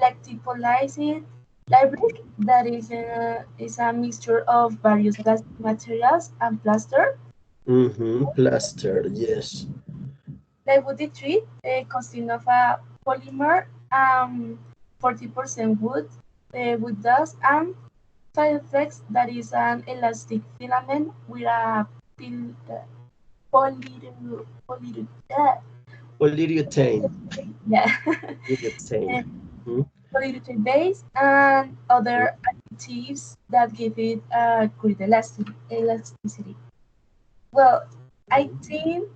[SPEAKER 6] lactic acid, Libric, that is a mixture of various plastic materials and plaster.
[SPEAKER 1] Mm-hmm. Plaster, yes.
[SPEAKER 6] Lebuditrite consisting of a polymer, 40% wood, wood dust, and Firefox, that is an elastic filament with a polyurethane,
[SPEAKER 1] Polyurethane.
[SPEAKER 6] yeah,
[SPEAKER 1] Polyurethane. Mm-hmm.
[SPEAKER 6] polyurethane base, and other additives that give it a good elasticity. Well, I think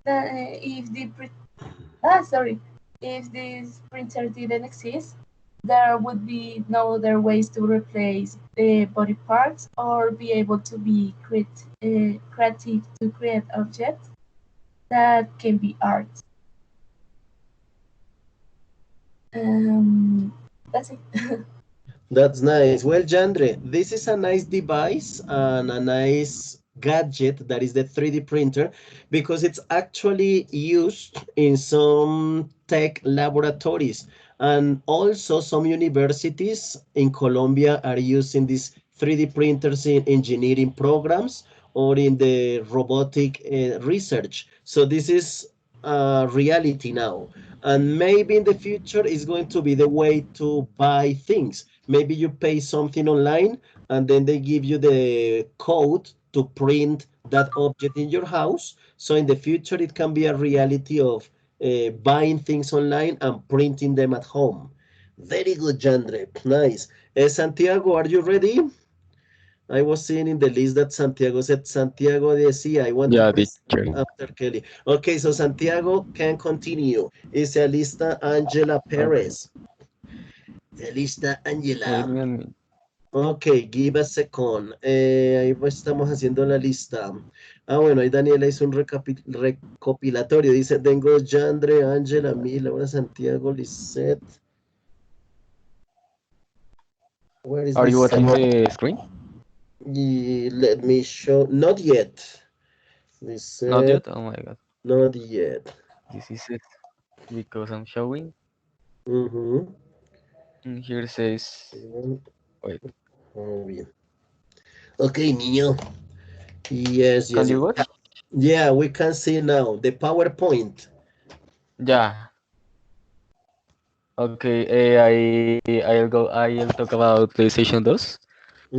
[SPEAKER 6] that if this printer didn't exist, there would be no other ways to replace the body parts or be able to be creative to create objects that can be art. That's it.
[SPEAKER 1] That's nice. Well, Jandre, this is a nice device and a nice gadget that is the 3D printer because it's actually used in some tech laboratories and also some universities in Colombia are using these 3D printers in engineering programs or in the robotic research. So this is a reality now. And maybe in the future is going to be the way to buy things. Maybe you pay something online and then they give you the code to print that object in your house. So in the future, it can be a reality of buying things online and printing them at home. Very good, Jandre. Nice. Santiago, are you ready? I was seeing in the list that Santiago said, Santiago decía, I want to
[SPEAKER 7] Yeah,
[SPEAKER 1] present
[SPEAKER 7] teacher.
[SPEAKER 1] after Kelly. Okay, so Santiago can continue. Y se alista Angela
[SPEAKER 7] Okay.
[SPEAKER 1] Perez. Se alista
[SPEAKER 7] Wait
[SPEAKER 1] Angela.
[SPEAKER 7] me a minute.
[SPEAKER 1] Ok, give a second. Ahí estamos haciendo la lista. Ah, bueno, ahí Daniela hizo un recopilatorio. Dice, tengo Yandre, Ángela, Mí, Laura, Santiago, Lisette. Where is
[SPEAKER 7] Are you
[SPEAKER 1] Lisette?
[SPEAKER 7] watching the screen?
[SPEAKER 1] Let me show. Not yet.
[SPEAKER 7] Not
[SPEAKER 1] Lisette,
[SPEAKER 7] yet? Oh my god.
[SPEAKER 1] not yet.
[SPEAKER 7] This is it. Because I'm showing.
[SPEAKER 1] Mhm.
[SPEAKER 7] And here says, wait,
[SPEAKER 1] Muy bien. Ok, niño. Yes,
[SPEAKER 7] can
[SPEAKER 1] yes,
[SPEAKER 7] you
[SPEAKER 1] yes.
[SPEAKER 7] watch?
[SPEAKER 1] Yeah, we can see now the PowerPoint.
[SPEAKER 7] Yeah. Okay. I'll talk about PlayStation 2.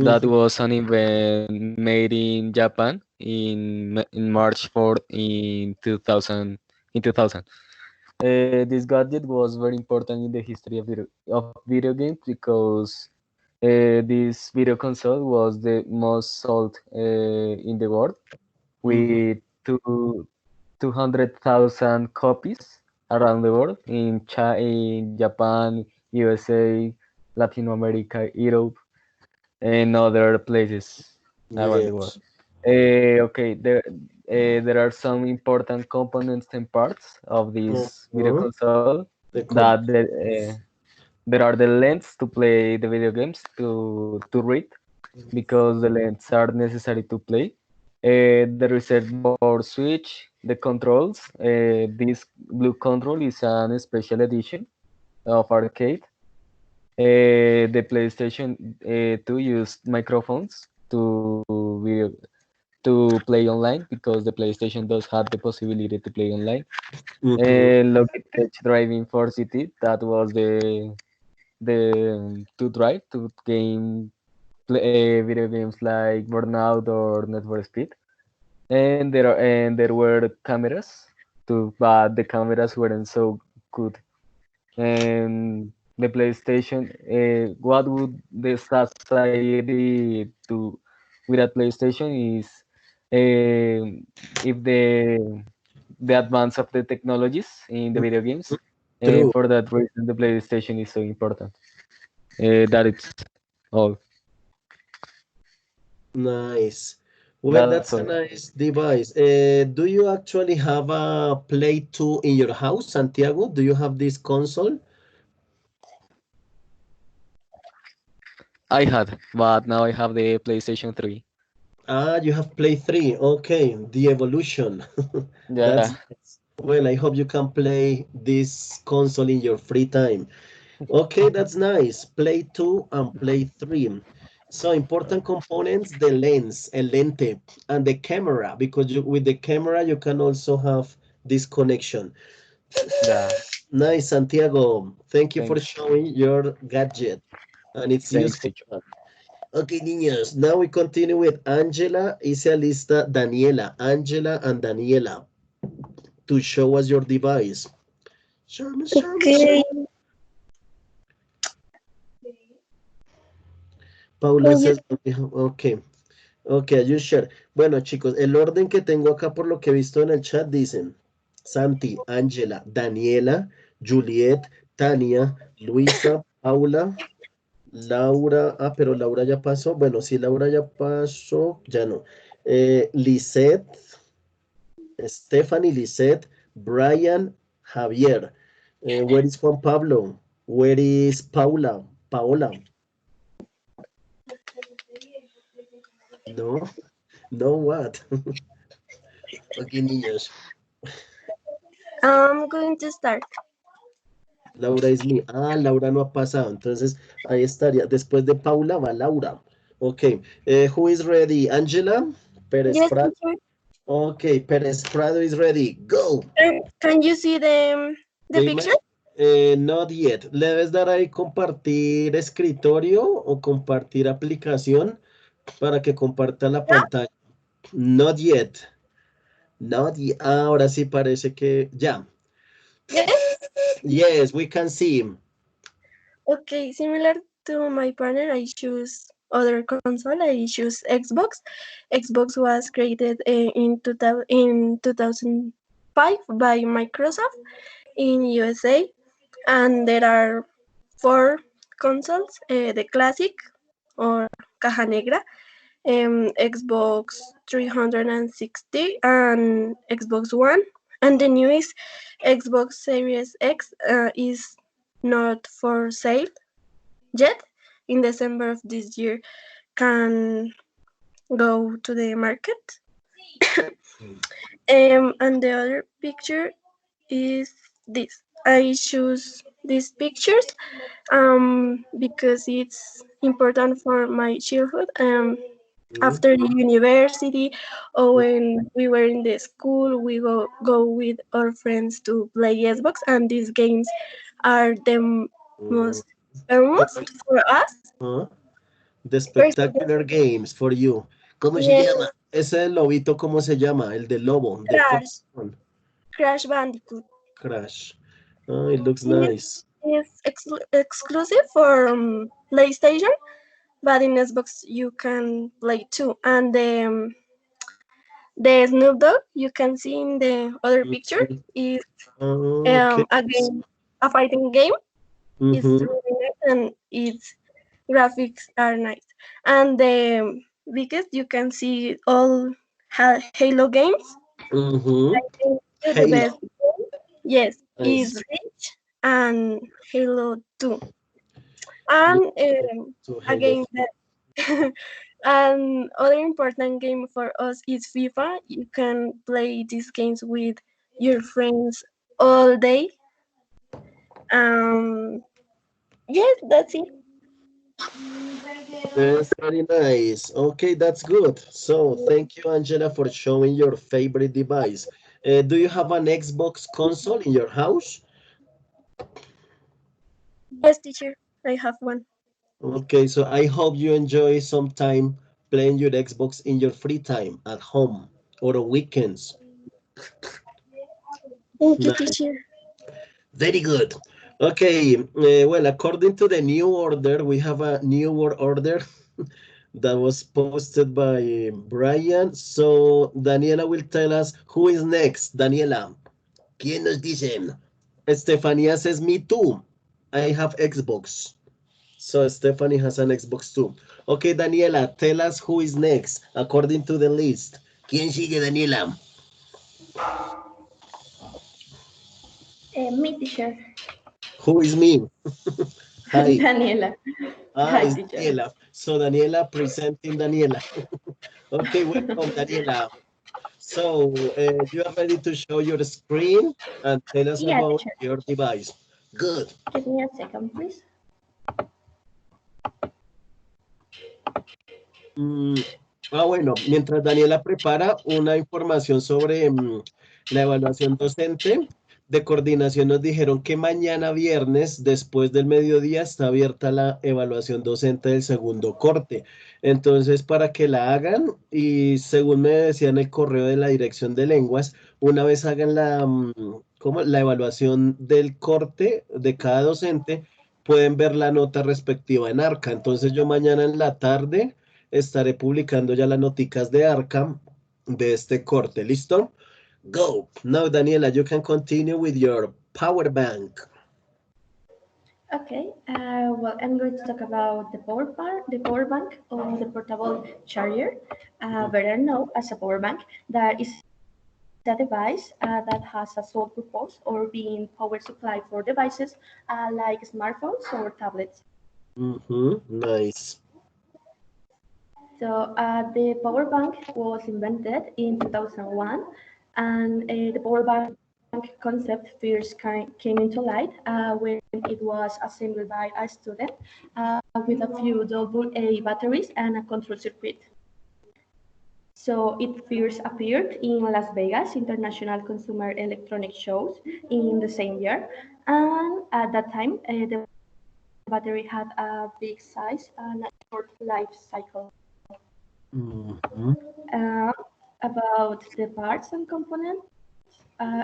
[SPEAKER 7] That
[SPEAKER 1] Mhm.
[SPEAKER 7] was an event made in Japan in March 4th in 2000 in 2000. This gadget was very important in the history of video games because this video console was the most sold in the world
[SPEAKER 1] Mhm.
[SPEAKER 7] with 200,000 copies around the world in Japan, USA, Latin America, Europe, and other places around the world.
[SPEAKER 1] Yes.
[SPEAKER 7] Okay, there are some important components and parts of this video
[SPEAKER 1] Mhm.
[SPEAKER 7] console
[SPEAKER 1] The
[SPEAKER 7] that
[SPEAKER 1] comp.
[SPEAKER 7] there are the lens to play the video games to read because the lens are necessary to play. The reset board switch, the controls. This blue control is an special edition of arcade. The PlayStation 2 used microphones video to play online because the PlayStation does have the possibility to play online.
[SPEAKER 1] Mhm.
[SPEAKER 7] Logitech Driving Force CT, that was the to drive to video games like Burnout or Need for Speed. And there were cameras too, but the cameras weren't so good. And the PlayStation, what would the society do with a PlayStation is if the advance of the technologies in the video games, and
[SPEAKER 1] True.
[SPEAKER 7] for that reason the PlayStation is so important. That it's all.
[SPEAKER 1] Nice. Well,
[SPEAKER 7] That's
[SPEAKER 1] that's
[SPEAKER 7] all.
[SPEAKER 1] a nice device. Do you actually have a Play 2 in your house, Santiago? Do you have this console?
[SPEAKER 7] I had, but now I have the PlayStation 3.
[SPEAKER 1] Ah, you have Play 3. Okay, the evolution.
[SPEAKER 7] Yeah.
[SPEAKER 1] That's nice. Well, I hope you can play this console in your free time. Okay, that's nice. Play 2 and Play 3. So important components, the lens, el lente, and the camera, because with the camera you can also have this connection.
[SPEAKER 7] Yeah.
[SPEAKER 1] Nice, Santiago. Thank you for
[SPEAKER 7] Thanks.
[SPEAKER 1] showing your gadget and its
[SPEAKER 7] Thanks,
[SPEAKER 1] useful
[SPEAKER 7] teacher.
[SPEAKER 1] one. Okay, niños, now we continue with Angela. Hice a lista Daniela, Angela and Daniela to show us your device. Show me, show me, show
[SPEAKER 6] Okay.
[SPEAKER 1] me. Paula
[SPEAKER 6] Can you
[SPEAKER 1] says, okay, ok, you share. Bueno, chicos, el orden que tengo acá por lo que he visto en el chat dicen Santi, Angela, Daniela, Juliet, Tania, Luisa, Paula, Laura, pero Laura ya pasó. Bueno, si Laura ya pasó, ya no. Lisette, Stephanie, Lisette, Brian, Javier. Where is Juan Pablo? Where is Paula? Paola. No, no what? Ok, niños.
[SPEAKER 6] I'm going to start.
[SPEAKER 1] Laura is me. Ah, Laura no ha pasado. Entonces, ahí estaría. Después de Paula va Laura. Ok. Who is ready? Angela? Perez
[SPEAKER 6] Yes,
[SPEAKER 1] Prado.
[SPEAKER 6] teacher.
[SPEAKER 1] Ok, Perez Prado is ready. Go.
[SPEAKER 6] Can you see the
[SPEAKER 1] The
[SPEAKER 6] picture?
[SPEAKER 1] image? Not yet. ¿Le debes dar ahí compartir escritorio o compartir aplicación para que comparta la pantalla? Not yet. Not yet. Ahora sí parece que ya.
[SPEAKER 6] Yes.
[SPEAKER 1] Yes, we can see him.
[SPEAKER 6] Okay, similar to my partner, I choose other console. I choose Xbox. Xbox was created in 2005 by Microsoft in USA, and there are four consoles: the classic or caja negra, Xbox 360, and Xbox One, and the newest Xbox Series X is not for sale yet. In December of this year, can go to the market. And the other picture is this. I choose these pictures because it's important for my childhood. after the university or when we were in the school, we go with our friends to play Xbox, and these games are the most famous for us.
[SPEAKER 1] Uh-huh. The
[SPEAKER 6] For example,
[SPEAKER 1] spectacular games for you. ¿Cómo se
[SPEAKER 6] yes,
[SPEAKER 1] llama? Ese del lobito, ¿cómo se llama? El del lobo, the
[SPEAKER 6] Crash,
[SPEAKER 1] first one.
[SPEAKER 6] Crash Bandicoot.
[SPEAKER 1] Crash. Oh, it looks
[SPEAKER 6] This
[SPEAKER 1] nice.
[SPEAKER 6] is exclusive for PlayStation, but in Xbox you can play too. And the Snoop Dogg you can see in the other picture
[SPEAKER 1] Mhm.
[SPEAKER 6] is
[SPEAKER 1] Okay.
[SPEAKER 6] again a fighting game. It's
[SPEAKER 1] Mm-hmm.
[SPEAKER 6] really nice and its graphics are nice. And the biggest you can see all Halo games.
[SPEAKER 1] Mm-hmm.
[SPEAKER 6] I think the
[SPEAKER 1] Halo.
[SPEAKER 6] best game, yes, is
[SPEAKER 1] Nice.
[SPEAKER 6] Reach and Halo 2.
[SPEAKER 1] Yeah,
[SPEAKER 6] And
[SPEAKER 1] to Halo.
[SPEAKER 6] again, and other important game for us is FIFA. You can play these games with your friends all day. Um, yes, that's it.
[SPEAKER 1] That's very nice. Okay, that's good. So, thank you, Angela, for showing your favorite device. Do you have an Xbox console in your house?
[SPEAKER 6] Yes, teacher, I have one.
[SPEAKER 1] Okay, so I hope you enjoy some time playing your Xbox in your free time at home or on weekends.
[SPEAKER 6] Thank you,
[SPEAKER 1] Nice.
[SPEAKER 6] teacher.
[SPEAKER 1] Very good. Okay, well, according to the new order, we have a new order that was posted by Brian. So Daniela will tell us who is next. Daniela, ¿quién nos dice? Estefanía says me too. I have Xbox. So Stephanie has an Xbox too. Okay, Daniela, tell us who is next according to the list. ¿Quién sigue, Daniela?
[SPEAKER 8] Me, teacher.
[SPEAKER 1] Who is me? Hi.
[SPEAKER 8] Daniela.
[SPEAKER 1] Ah,
[SPEAKER 8] Hi,
[SPEAKER 1] it's
[SPEAKER 8] teacher.
[SPEAKER 1] Daniela. So Daniela presenting Daniela. Okay, welcome, Daniela. So you are ready to show your screen and tell us
[SPEAKER 8] Yeah,
[SPEAKER 1] about
[SPEAKER 8] teacher.
[SPEAKER 1] your device. Good.
[SPEAKER 8] Give me a second, please.
[SPEAKER 1] Mm, bueno, mientras Daniela prepara una información sobre la evaluación docente de coordinación, nos dijeron que mañana viernes, después del mediodía, está abierta la evaluación docente del segundo corte. Entonces, para que la hagan, y según me decían el correo de la Dirección de Lenguas, una vez hagan ¿cómo? La evaluación del corte de cada docente, pueden ver la nota respectiva en Arca. Entonces, yo mañana en la tarde estaré publicando ya las noticas de Arkham de este corte. ¿Listo? Go. Now, Daniela, you can continue with your power bank.
[SPEAKER 8] Okay. Well, I'm going to talk about the power bank or the portable charger, better known as a power bank. That is a device that has a sole purpose or being power supply for devices like smartphones or tablets.
[SPEAKER 1] Nice.
[SPEAKER 8] So the power bank was invented in 2001, and the power bank concept first came into light when it was assembled by a student with a few AA batteries and a control circuit. So it first appeared in Las Vegas International Consumer Electronics Shows in the same year, and at that time the battery had a big size and a short life cycle. Uh, about the parts and components,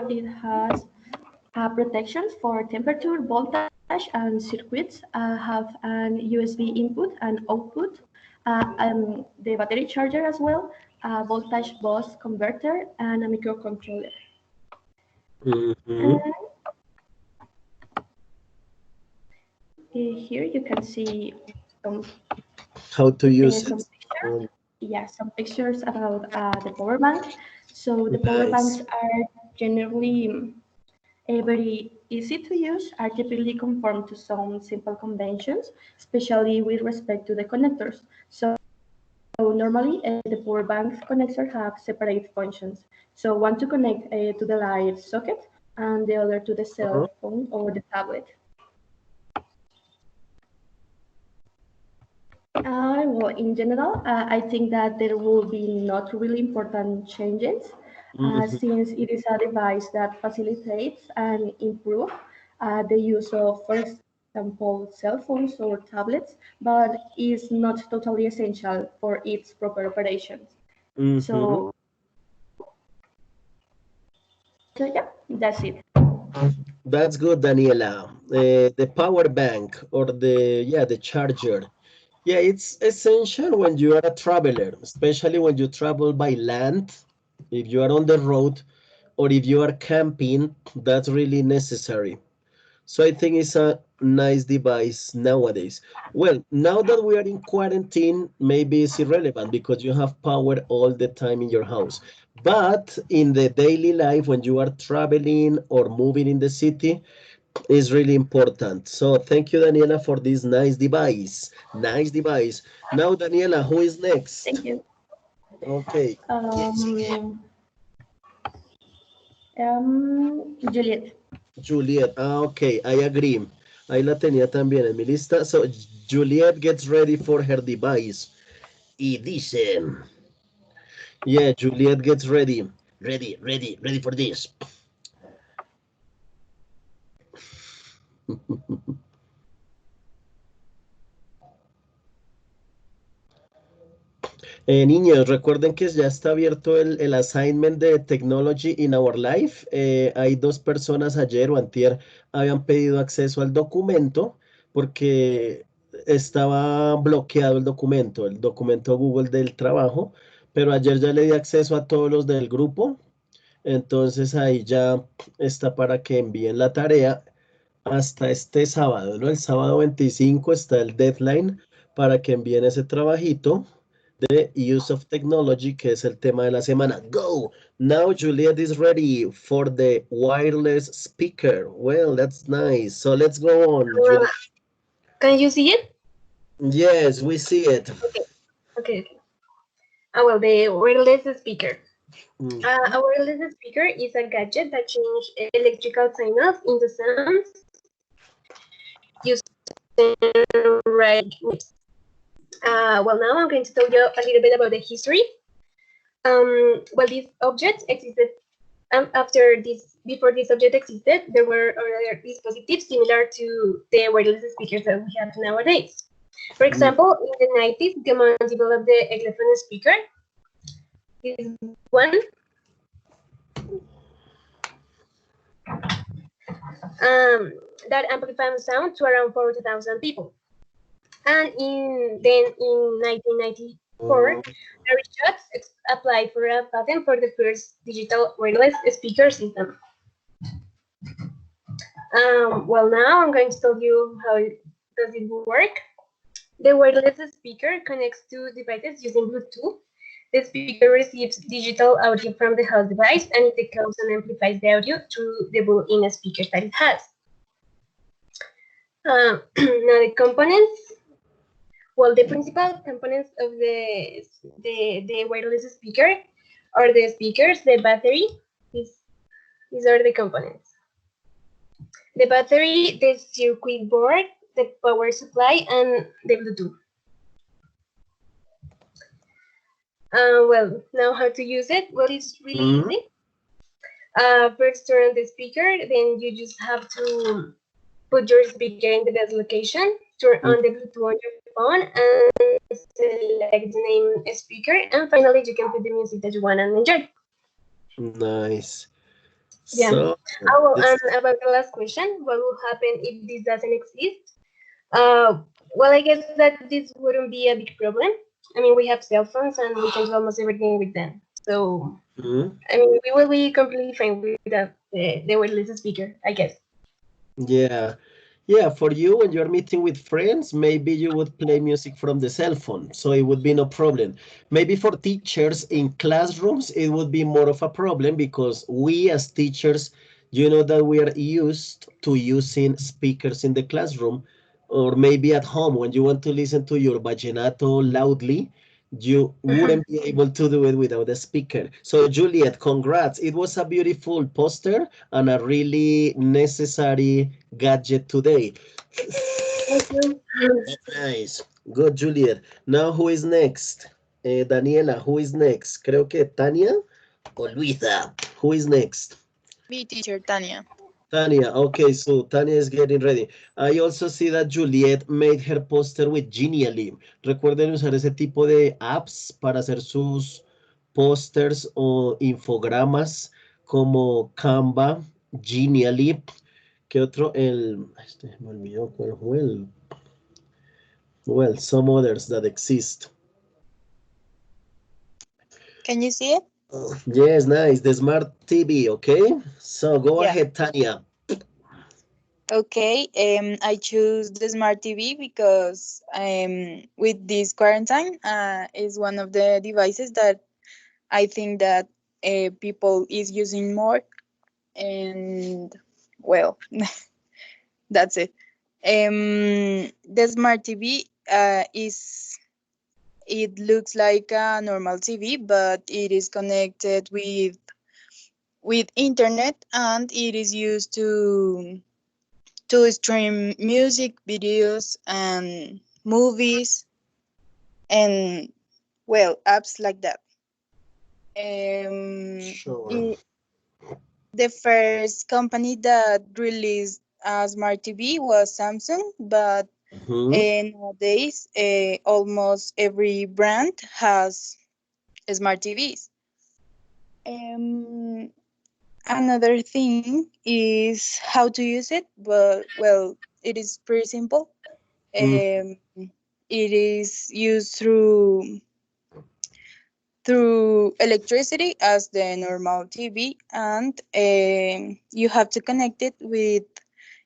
[SPEAKER 8] it has protections for temperature, voltage, and circuits. Have an USB input and output, the battery charger as well, a voltage bus converter, and a microcontroller. Here you can see some
[SPEAKER 1] How to use
[SPEAKER 8] some
[SPEAKER 1] it.
[SPEAKER 8] pictures. Yeah, some pictures about the power bank. So the power banks
[SPEAKER 1] Nice.
[SPEAKER 8] are generally very easy to use, are typically conform to some simple conventions, especially with respect to the connectors. So normally the power bank connectors have separate functions. So one to connect to the light socket and the other to the cell phone or the tablet. Well, in general, I think that there will be not really important changes, since it is a device that facilitates and improves the use of, for example, cell phones or tablets, but is not totally essential for its proper operations. So, so yeah, that's it.
[SPEAKER 1] That's good, Daniela. The power bank or the charger. Yeah, it's essential when you are a traveler, especially when you travel by land. If you are on the road or if you are camping, that's really necessary. So I think it's a nice device nowadays. Well, now that we are in quarantine, maybe it's irrelevant because you have power all the time in your house. But in the daily life, when you are traveling or moving in the city, is really important. So thank you, Daniela, for this nice device. Nice device. Now, Daniela, who is next?
[SPEAKER 8] Thank you.
[SPEAKER 1] Okay.
[SPEAKER 8] Juliet.
[SPEAKER 1] Juliet. Okay, I agree. Ahí la tenía también en mi lista. So Juliet gets ready for her device. Y dice, yeah, Juliet gets ready. Ready for this. Niños, recuerden que ya está abierto el assignment de Technology in Our Life. Hay dos personas ayer o antier habían pedido acceso al documento porque estaba bloqueado el documento Google del trabajo, pero ayer ya le di acceso a todos los del grupo. Entonces ahí ya está para que envíen la tarea hasta este sábado, ¿no? El sábado 25 está el deadline para que envíen ese trabajito de Use of Technology, que es el tema de la semana. Go! Now Juliet is ready for the wireless speaker. Well, that's nice. So let's go on.
[SPEAKER 9] Can you see it?
[SPEAKER 1] Yes, we see it.
[SPEAKER 9] Okay. Well, the wireless speaker. A wireless speaker is a gadget that changes electrical signals into sounds using right waves. Well, now I'm going to tell you a little bit about the history. Well, these objects existed before this object existed, there were other dispositives similar to the wireless speakers that we have nowadays. For example, in the 90s, Gammon developed the Eglephone speaker. This one. That amplified sound to around 40,000 people. And then in 1994, Larry Schatz applied for a patent for the first digital wireless speaker system. Well, now I'm going to tell you how does it work. The wireless speaker connects to devices using Bluetooth. The speaker receives digital audio from the host device, and it decodes and amplifies the audio through the built-in speakers that it has. Now the components. Well, the principal components of the wireless speaker are the speakers, the battery. These are the components. The battery, the circuit board, the power supply, and the Bluetooth. Well, now how to use it? Well, it's really easy. First turn on the speaker, then you just have to put your speaker in the best location, turn on the Bluetooth on your phone, and select the name speaker, and finally you can put the music that you want and enjoy.
[SPEAKER 1] Nice.
[SPEAKER 9] Yeah.
[SPEAKER 1] So,
[SPEAKER 9] and about the last question, what will happen if this doesn't exist? Well, I guess that this wouldn't be a big problem. I mean, we have cell phones and we can do almost everything with them. So, I mean, we will be completely fine with the wireless speaker, I guess.
[SPEAKER 1] Yeah. Yeah, for you, when you're meeting with friends, maybe you would play music from the cell phone, so it would be no problem. Maybe for teachers in classrooms, it would be more of a problem because we as teachers, you know that we are used to using speakers in the classroom, or maybe at home when you want to listen to your vallenato loudly, you wouldn't be able to do it without a speaker. So Juliet, congrats. It was a beautiful poster and a really necessary gadget today.
[SPEAKER 9] Thank you.
[SPEAKER 1] Nice. Good, Juliet. Now, who is next? Daniela, who is next? Creo que Tania or Luisa. Who is next?
[SPEAKER 10] Me, teacher Tania.
[SPEAKER 1] Tania. Okay, so Tania is getting ready. I also see that Juliet made her poster with Genially. Recuerden usar ese tipo de apps para hacer sus posters o infogramas como Canva, Genially. ¿Qué otro? Este me olvidó cuál fue el. Well, some others that exist.
[SPEAKER 10] Can you see it?
[SPEAKER 1] Yes, nice. The smart TV, okay? So go
[SPEAKER 10] Yeah.
[SPEAKER 1] ahead, Tania.
[SPEAKER 10] Okay, I choose the smart TV because with this quarantine is one of the devices that I think that people is using more, and well, that's it. The smart TV it looks like a normal TV, but it is connected with internet, and it is used to stream music, videos, and movies, and well, apps like that.
[SPEAKER 1] Sure.
[SPEAKER 10] The first company that released a smart TV was Samsung, but nowadays almost every brand has smart TVs. Another thing is how to use it, but well, it is pretty simple. It is used through electricity as the normal TV, and you have to connect it with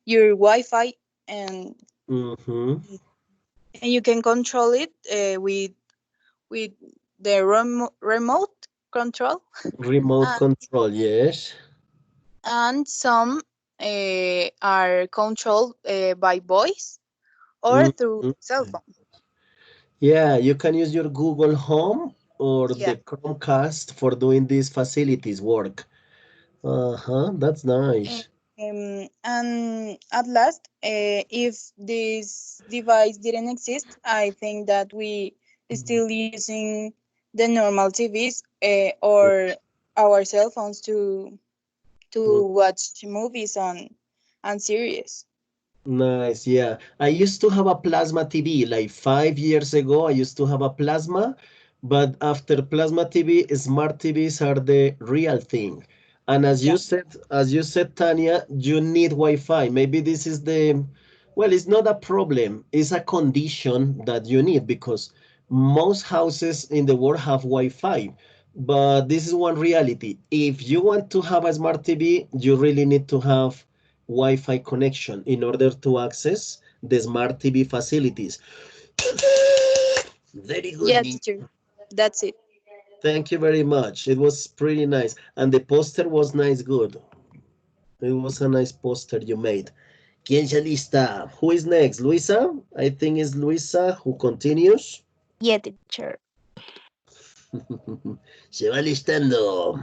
[SPEAKER 10] your Wi-Fi, and you can control it with the remote control.
[SPEAKER 1] Remote control, yes.
[SPEAKER 10] And some are controlled by voice or through cell phone.
[SPEAKER 1] Yeah, you can use your Google Home or the Chromecast for doing these facilities work. That's nice.
[SPEAKER 10] And at last, if this device didn't exist, I think that we still using the normal TVs or our cell phones to watch movies and series.
[SPEAKER 1] Nice, yeah. I used to have a plasma TV like 5 years ago. I used to have a plasma, but after plasma TV, smart TVs are the real thing. And as you said, Tanya, you need Wi-Fi. Maybe this is well, it's not a problem. It's a condition that you need because most houses in the world have Wi-Fi. But this is one reality. If you want to have a smart TV, you really need to have Wi-Fi connection in order to access the smart TV facilities. Very good.
[SPEAKER 10] Yeah, teacher. That's it.
[SPEAKER 1] Thank you very much. It was pretty nice. And the poster was nice, good. It was a nice poster you made. ¿Quién ya lista? Who is next? Luisa? I think it's Luisa who continues.
[SPEAKER 11] Yeah, teacher.
[SPEAKER 1] Se va listando.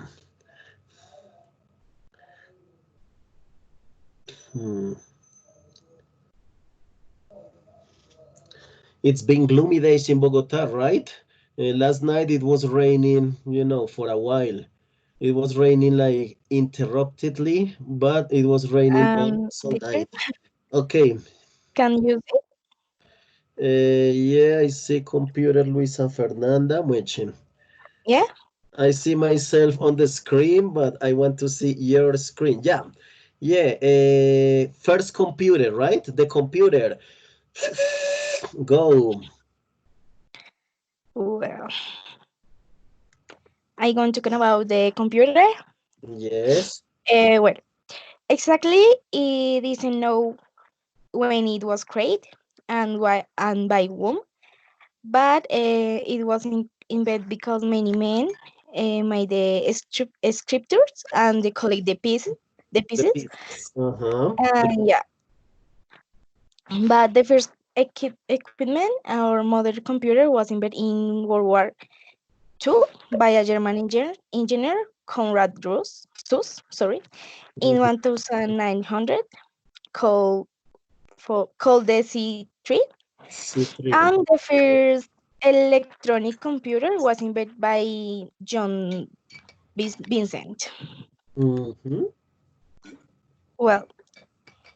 [SPEAKER 1] It's been gloomy days in Bogota, right? Last night it was raining, for a while. It was raining like interruptedly, but it was raining all night. Okay.
[SPEAKER 11] Can you see?
[SPEAKER 1] Yeah, I see computer Luisa Fernanda Muechen.
[SPEAKER 11] Yeah.
[SPEAKER 1] I see myself on the screen, but I want to see your screen. Yeah. Yeah. First computer, right? The computer. Go.
[SPEAKER 11] Well, I'm going to talk about the computer.
[SPEAKER 1] Yes.
[SPEAKER 11] Well, exactly, it doesn't know when it was created and why and by whom, but it was invented because many men made the scriptures and they collect the pieces. Yeah. But the first equipment, our modern computer, was invented in World War II by a German engineer Konrad Suss, in 1900, called called the C3,
[SPEAKER 1] C3.
[SPEAKER 11] and the first electronic computer was invented by John Vincent.
[SPEAKER 1] Mm-hmm.
[SPEAKER 11] Well,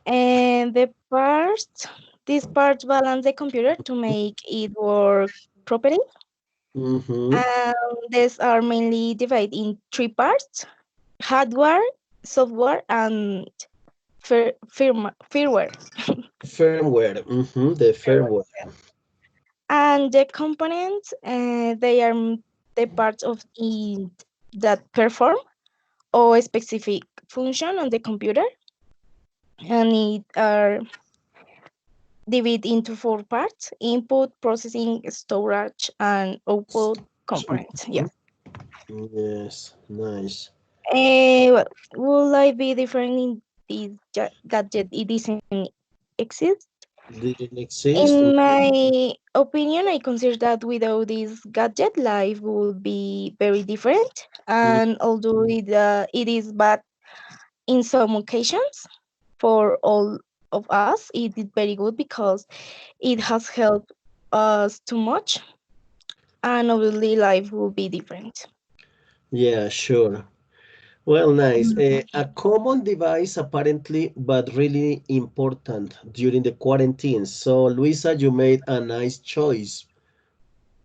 [SPEAKER 11] and these parts balance the computer to make it work properly.
[SPEAKER 1] Mm-hmm.
[SPEAKER 11] And these are mainly divided in three parts: hardware, software, and firmware.
[SPEAKER 1] Firmware. Mm-hmm. The firmware.
[SPEAKER 11] And the components, they are the parts of it that perform or a specific function on the computer, and it are divided into four parts: input, processing, storage, and output components. Yeah.
[SPEAKER 1] Yes, nice.
[SPEAKER 11] Well, will I be different in this gadget? It doesn't exist.
[SPEAKER 1] Didn't exist.
[SPEAKER 11] In my opinion, I consider that without this gadget, life would be very different. And although it is bad in some occasions, for all of us, it is very good because it has helped us too much. And obviously, life will be different.
[SPEAKER 1] Yeah, sure. Well, nice. A common device apparently, but really important during the quarantine. So, Luisa, you made a nice choice.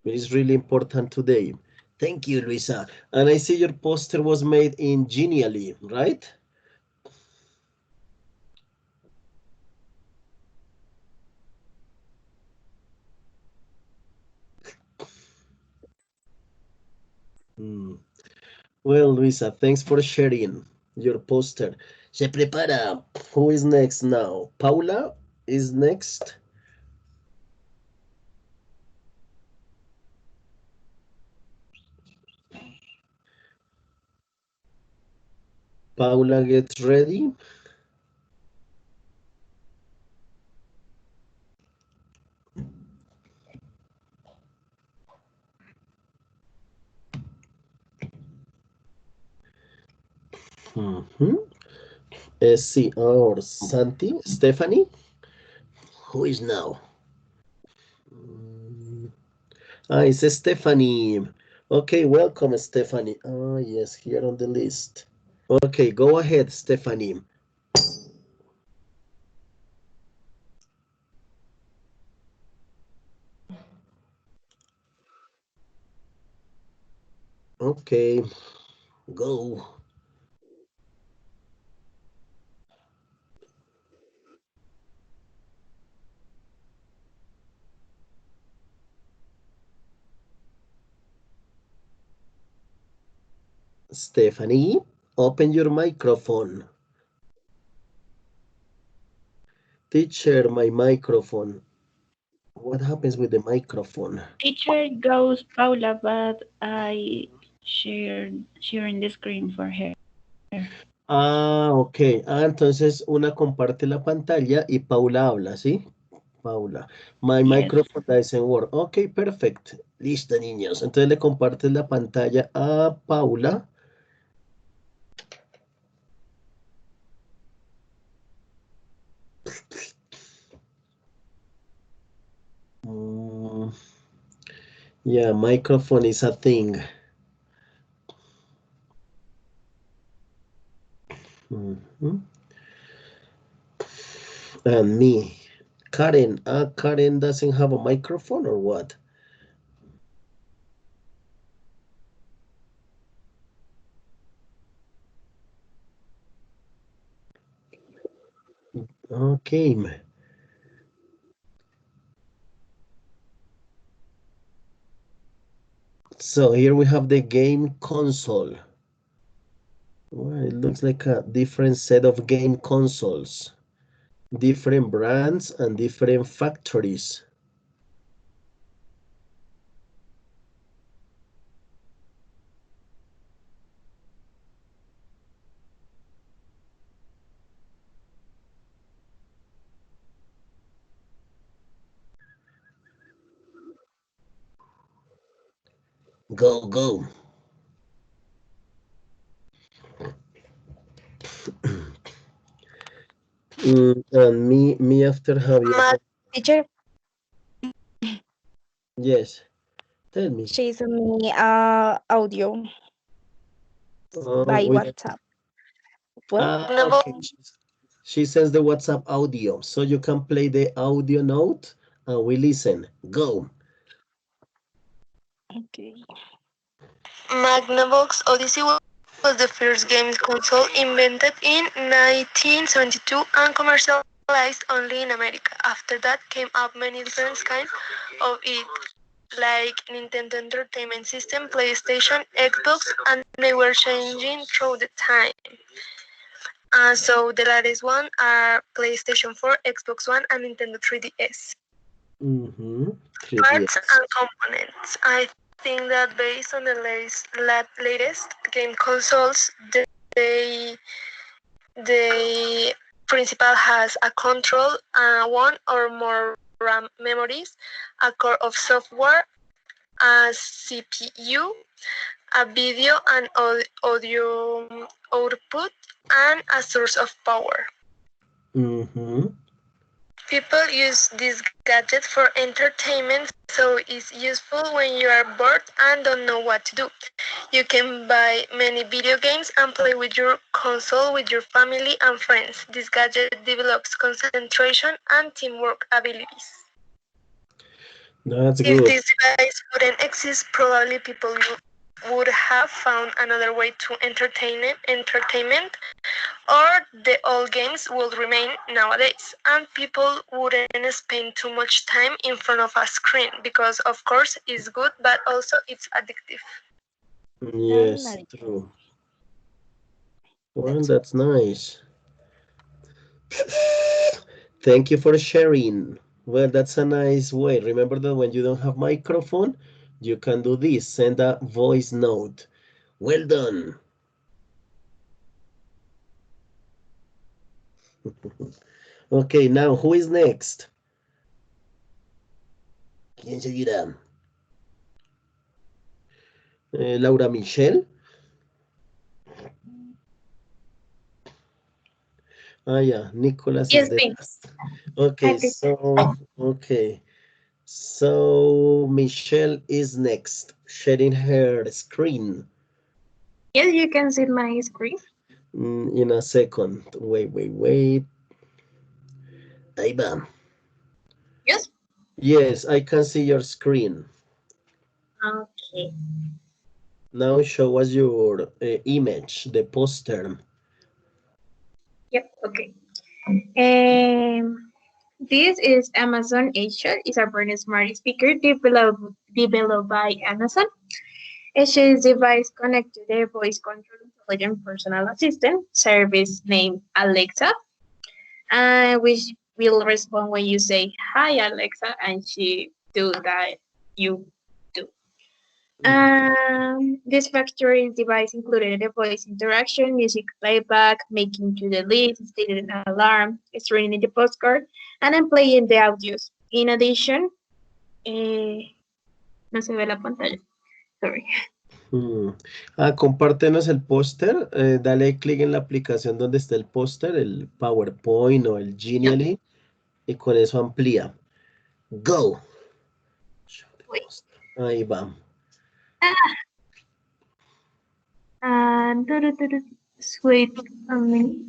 [SPEAKER 1] It is really important today. Thank you, Luisa. And I see your poster was made in Genially, right? Hmm. Well, Luisa, thanks for sharing your poster. Se prepara. Who is next now? Paula is next. Paula gets ready. Mm-hmm. Essie or Santi, Stephanie. Who is now? Mm, it's Stephanie. Okay, welcome, Stephanie. Ah, yes, here on the list. Okay, go ahead, Stephanie. Okay, go. Stephanie, open your microphone. Teacher, my microphone. What happens with the microphone?
[SPEAKER 12] Teacher goes Paula, but I sharing the screen for her.
[SPEAKER 1] Ah, ok. Ah, entonces una comparte la pantalla y Paula habla, ¿sí? Paula. My
[SPEAKER 12] Yes.
[SPEAKER 1] microphone doesn't work. Ok, perfect. Listo, niños. Entonces le compartes la pantalla a Paula. Mm, yeah, microphone is a thing. Mhm. And me. Karen. Karen doesn't have a microphone or what? Okay. So here we have the game console. Well, it looks like a different set of game consoles, different brands and different factories. Go, go. And me after Javier.
[SPEAKER 11] Teacher,
[SPEAKER 1] Yes, tell me.
[SPEAKER 11] she sent me audio by
[SPEAKER 1] We
[SPEAKER 11] WhatsApp. Well,
[SPEAKER 1] okay. She sends the WhatsApp audio, so you can play the audio note and we listen. Go.
[SPEAKER 11] okay.
[SPEAKER 9] Magnavox Odyssey was the first games console invented in 1972 and commercialized only in America. After that came up many different kinds of it, like Nintendo Entertainment System, PlayStation, Xbox, and they were changing through the time. So the latest one are PlayStation 4, Xbox One, and Nintendo 3DS. Parts and components. I think that based on the latest game consoles, the principal has a control, one or more RAM memories, a core of software, a CPU, a video and audio output, and a source of power. People use this gadget for entertainment, so it's useful when you are bored and don't know what to do. You can buy many video games and play with your console with your family and friends. This gadget develops concentration and teamwork abilities.
[SPEAKER 1] That's
[SPEAKER 9] If
[SPEAKER 1] good.
[SPEAKER 9] this device wouldn't exist, probably people would have found another way to entertainment, or the old games will remain nowadays, and people wouldn't spend too much time in front of a screen because, of course, it's good, but also it's addictive.
[SPEAKER 1] Yes, true. Well, that's nice. Thank you for sharing. Well, that's a nice way. Remember that when you don't have microphone, you can do this. Send a voice note. Well done. Okay, now who is next? ¿Quién seguirá? Laura Michelle. Ah, yeah, Nicholas is
[SPEAKER 9] Yes,
[SPEAKER 1] the
[SPEAKER 9] me.
[SPEAKER 1] last. Okay, so Michelle is next, sharing her screen.
[SPEAKER 9] Yes, you can see my screen.
[SPEAKER 1] In a second. Wait. Ahí va.
[SPEAKER 9] Yes.
[SPEAKER 1] Yes, I can see your screen.
[SPEAKER 9] Okay.
[SPEAKER 1] Now show us your image, the poster.
[SPEAKER 9] Yep. Okay. This is Amazon Echo. It's a brand smart speaker developed by Amazon. Echo's device connects to the voice control intelligent personal assistant service named Alexa, which will respond when you say "Hi Alexa," and she do that you do. This factory device included a voice interaction, music playback, making to the list, stating an alarm, streaming the postcard, and then playing the audios. In addition, no se ve la pantalla. Sorry.
[SPEAKER 1] Compártenos el póster. Dale clic en la aplicación donde está el póster, el PowerPoint o el Genially, y con eso amplía. Go. Ahí va.
[SPEAKER 9] Wait a minute.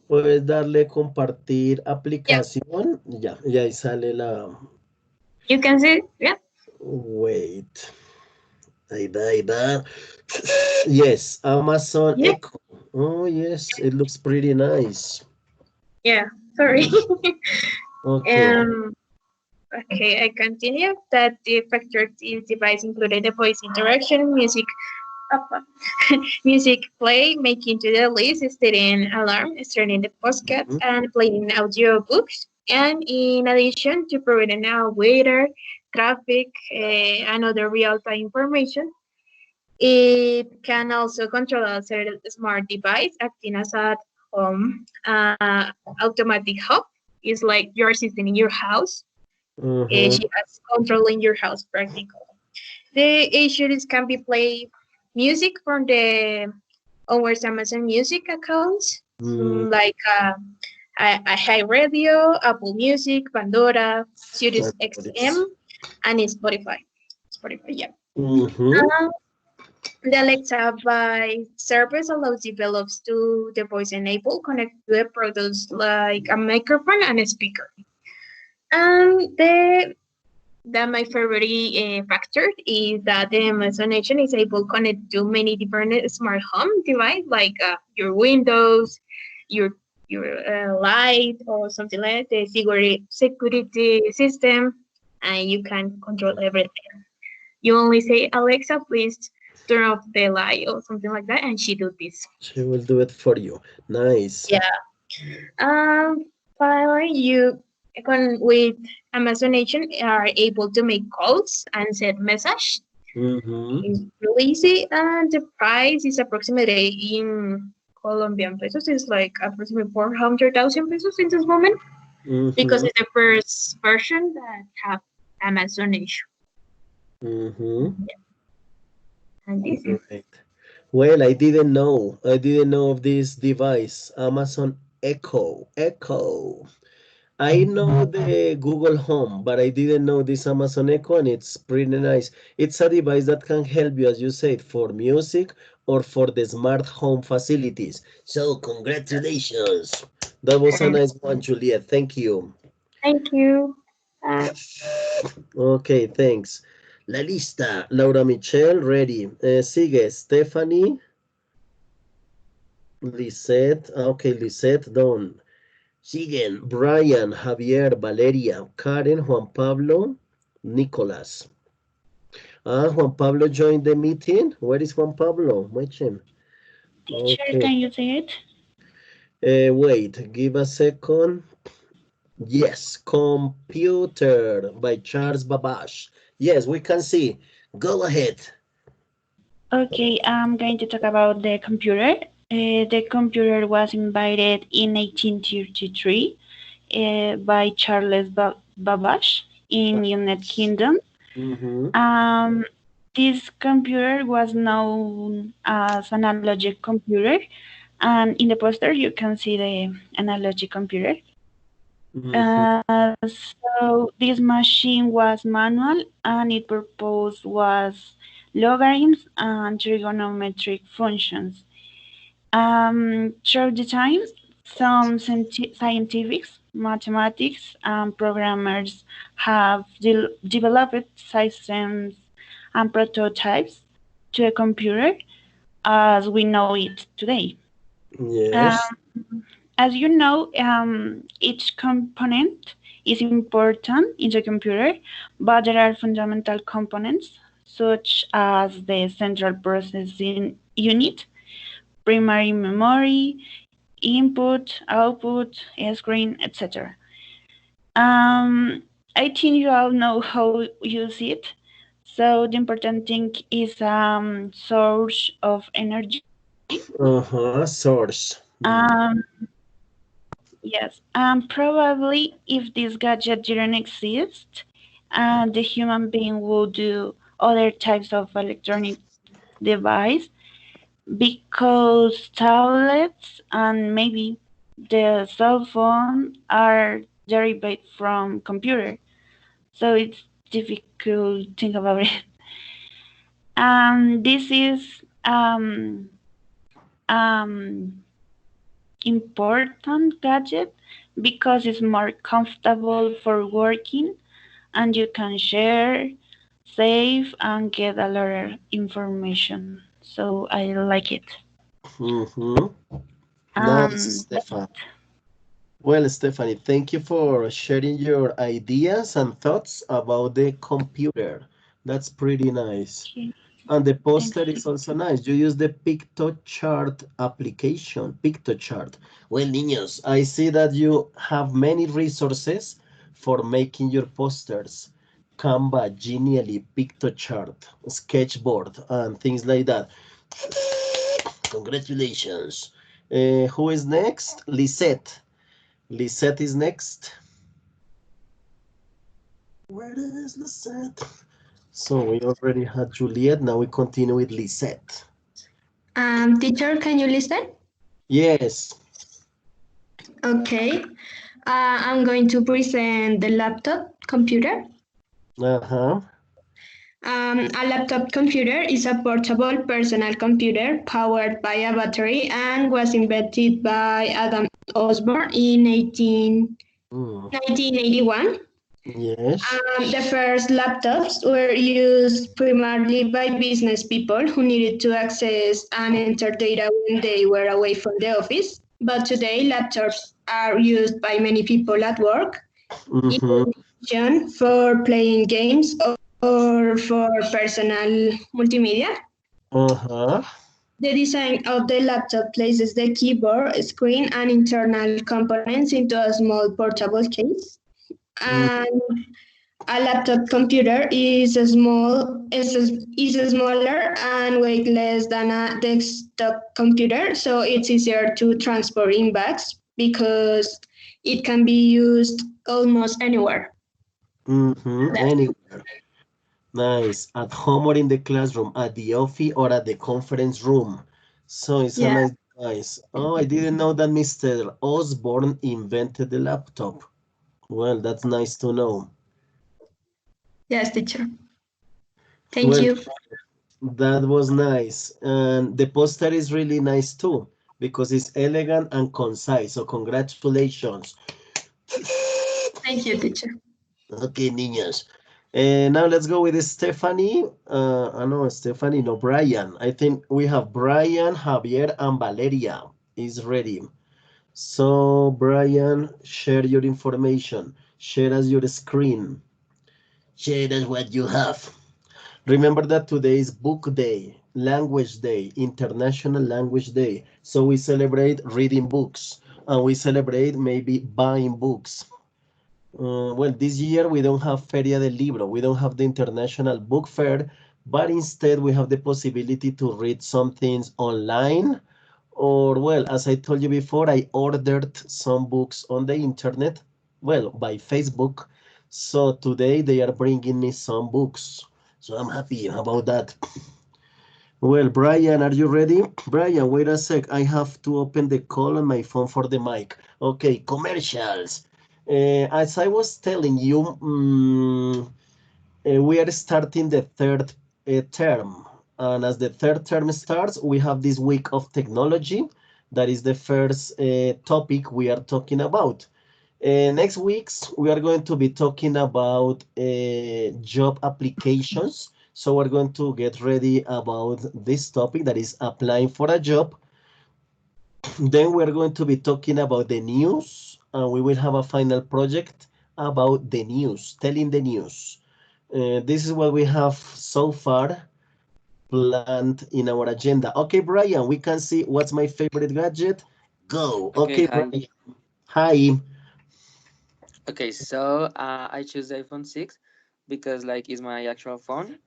[SPEAKER 1] Puedes darle compartir aplicación. Ya, y ahí sale la.
[SPEAKER 9] You can see, yeah.
[SPEAKER 1] Wait. Ahí va. Yes, Amazon Echo. Oh, yes, it looks pretty nice.
[SPEAKER 9] Yeah, sorry.
[SPEAKER 1] Okay.
[SPEAKER 9] Okay, I continue that the factor device included the voice interaction, music play, making to the list, setting alarm, starting the podcast, and playing audio books. And in addition to providing now weather, traffic, and other real-time information, it can also control a smart device acting as a home automatic hub. It's like your assistant in your house. She has control in your house practically. The issues can be play music from the our Amazon Music accounts, like iHeartRadio, Apple Music, Pandora, Sirius XM, and Spotify. Spotify, yeah. The Alexa by service allows developers to the voice enable connect to the products like a microphone and a speaker. And my favorite factor is that the Amazon Nation is able to connect to many different smart home devices like your windows, your light or something like the security system, and you can control everything. You only say, Alexa, please turn off the light or something like that, and she do this.
[SPEAKER 1] She will do it for you. Nice.
[SPEAKER 9] Yeah. Finally, you can with Amazon Nation are able to make calls and send message. It's really easy, and the price is approximately in Colombian pesos. It's like approximately 400,000 pesos in this moment because it's the first version that have Amazon Nation. And this is
[SPEAKER 1] well, I didn't know of this device, Amazon Echo. I know the Google Home, but I didn't know this Amazon Echo, and it's pretty nice. It's a device that can help you, as you said, for music or for the smart home facilities. So congratulations. That was a nice one, Juliet. Thank you.
[SPEAKER 9] Thank you.
[SPEAKER 1] Okay, thanks. La lista. Laura Michelle, ready. Sigue, Stephanie. Lisette. Okay, Lisette, done. Siguen Brian, Javier, Valeria, Karen, Juan Pablo, Nicolas. Juan Pablo joined the meeting. Where is Juan Pablo?
[SPEAKER 12] Teacher,
[SPEAKER 1] okay.
[SPEAKER 12] can you say it?
[SPEAKER 1] Wait, give a second. Yes, Computer by Charles Babbage. Yes, we can see. Go ahead.
[SPEAKER 12] Okay, I'm going to talk about the computer. The computer was invented in 1833 by Charles Babbage in United Kingdom. This computer was known as an analogic computer, and in the poster you can see the analogic computer. So this machine was manual, and its purpose was logarithms and trigonometric functions. Through the time, some scientists, mathematics, and programmers have developed systems and prototypes to a computer as we know it today.
[SPEAKER 1] Yes.
[SPEAKER 12] As you know, each component is important in the computer, but there are fundamental components such as the central processing unit, primary memory, input, output, screen, etc. I think you all know how to use it. So the important thing is source of energy.
[SPEAKER 1] Source.
[SPEAKER 12] Yes, probably if this gadget didn't exist, the human being would do other types of electronic device, because tablets and maybe the cell phone are derived from computer, so it's difficult to think about it. This is important gadget because it's more comfortable for working, and you can share, save, and get a lot of information. So I like it.
[SPEAKER 1] Nice, Stefan. Well, Stephanie, thank you for sharing your ideas and thoughts about the computer. That's pretty nice.
[SPEAKER 12] Okay.
[SPEAKER 1] And the poster is also nice. You use the PictoChart application, PictoChart. Well, niños, I see that you have many resources for making your posters. Canva, Genially, PictoChart, Sketchboard, and things like that. Congratulations. Who is next? Lisette. Lisette is next. Where is Lisette? So we already had Juliet. Now we continue with Lisette.
[SPEAKER 13] Teacher, can you listen?
[SPEAKER 1] Yes.
[SPEAKER 9] Okay. I'm going to present the laptop computer.
[SPEAKER 1] Uh-huh.
[SPEAKER 9] A laptop computer is a portable personal computer powered by a battery and was invented by Adam Osborne in 1981.
[SPEAKER 1] Yes.
[SPEAKER 9] The first laptops were used primarily by business people who needed to access and enter data when they were away from the office. But today, laptops are used by many people at work, in
[SPEAKER 1] Mm-hmm.
[SPEAKER 9] addition for playing games or for personal multimedia.
[SPEAKER 1] Uh-huh.
[SPEAKER 9] The design of the laptop places the keyboard, screen, and internal components into a small portable case.
[SPEAKER 1] Mm.
[SPEAKER 9] And a laptop computer is smaller and weight less than a desktop computer, so it's easier to transport in bags because it can be used almost anywhere.
[SPEAKER 1] Mm-hmm. Anywhere. Nice. At home or in the classroom, at the office or at the conference room. So it's a
[SPEAKER 9] Yeah.
[SPEAKER 1] nice device. Oh, I didn't know that Mr. Osborne invented the laptop. Well, that's nice to know.
[SPEAKER 9] Yes, teacher. Thank
[SPEAKER 1] Well,
[SPEAKER 9] you.
[SPEAKER 1] that was nice. And the poster is really nice too, because it's elegant and concise. So congratulations.
[SPEAKER 9] Thank you, teacher.
[SPEAKER 1] Okay, niños. Now let's go with Stephanie. No, Stephanie, no, Brian. I think we have Brian, Javier, and Valeria is ready. So, Brian, share your information. Share us your screen. Share us what you have. Remember that today is Book Day, Language Day, International Language Day. So we celebrate reading books and we celebrate maybe buying books. Well, this year we don't have Feria del Libro, we don't have the International Book Fair, but instead we have the possibility to read some things online. Or, well, as I told you before, I ordered some books on the internet, well, by Facebook. So today they are bringing me some books. So I'm happy about that. Well, Brian, are you ready? Brian, wait a sec. I have to open the call on my phone for the mic. Okay, commercials. As I was telling you, we are starting the third term. And as the third term starts, we have this week of technology. That is the first topic we are talking about. Next weeks, we are going to be talking about job applications. So we're going to get ready about this topic that is applying for a job. Then we're going to be talking about the news, and we will have a final project about the news, telling the news. This is what we have so far planned in our agenda. Okay, Brian, we can see what's my favorite gadget. Go.
[SPEAKER 13] Okay,
[SPEAKER 1] Okay,
[SPEAKER 13] hi.
[SPEAKER 1] Brian. Hi.
[SPEAKER 13] Okay, so I choose the iPhone 6 because like it's my actual phone,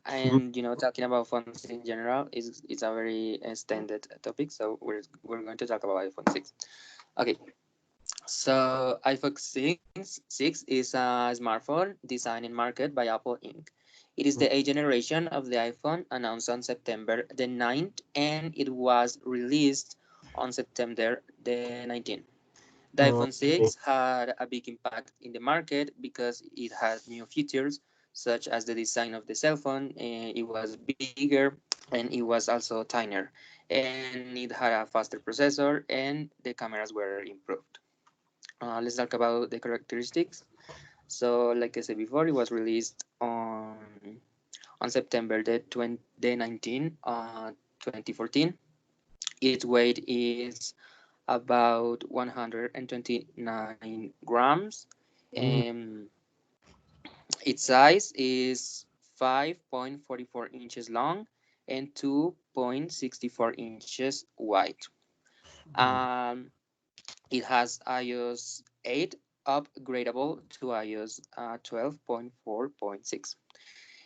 [SPEAKER 13] and talking about phones in general is it's a very extended topic. So we're going to talk about iPhone 6. Okay, so iPhone 6 is a smartphone designed and marketed by Apple Inc. It is the 8th generation of the iPhone, announced on September the 9th, and it was released on September the 19th. The iPhone 6 had a big impact in the market because it had new features such as the design of the cell phone. It was bigger and it was also tinier, and it had a faster processor and the cameras were improved. Let's talk about the characteristics. So like I said before, it was released on September the 19th, 2014. Its weight is about 129 grams, and its size is 5.44 inches long and 2.64 inches wide. Um, it has iOS 8 upgradable to iOS 12.4.6.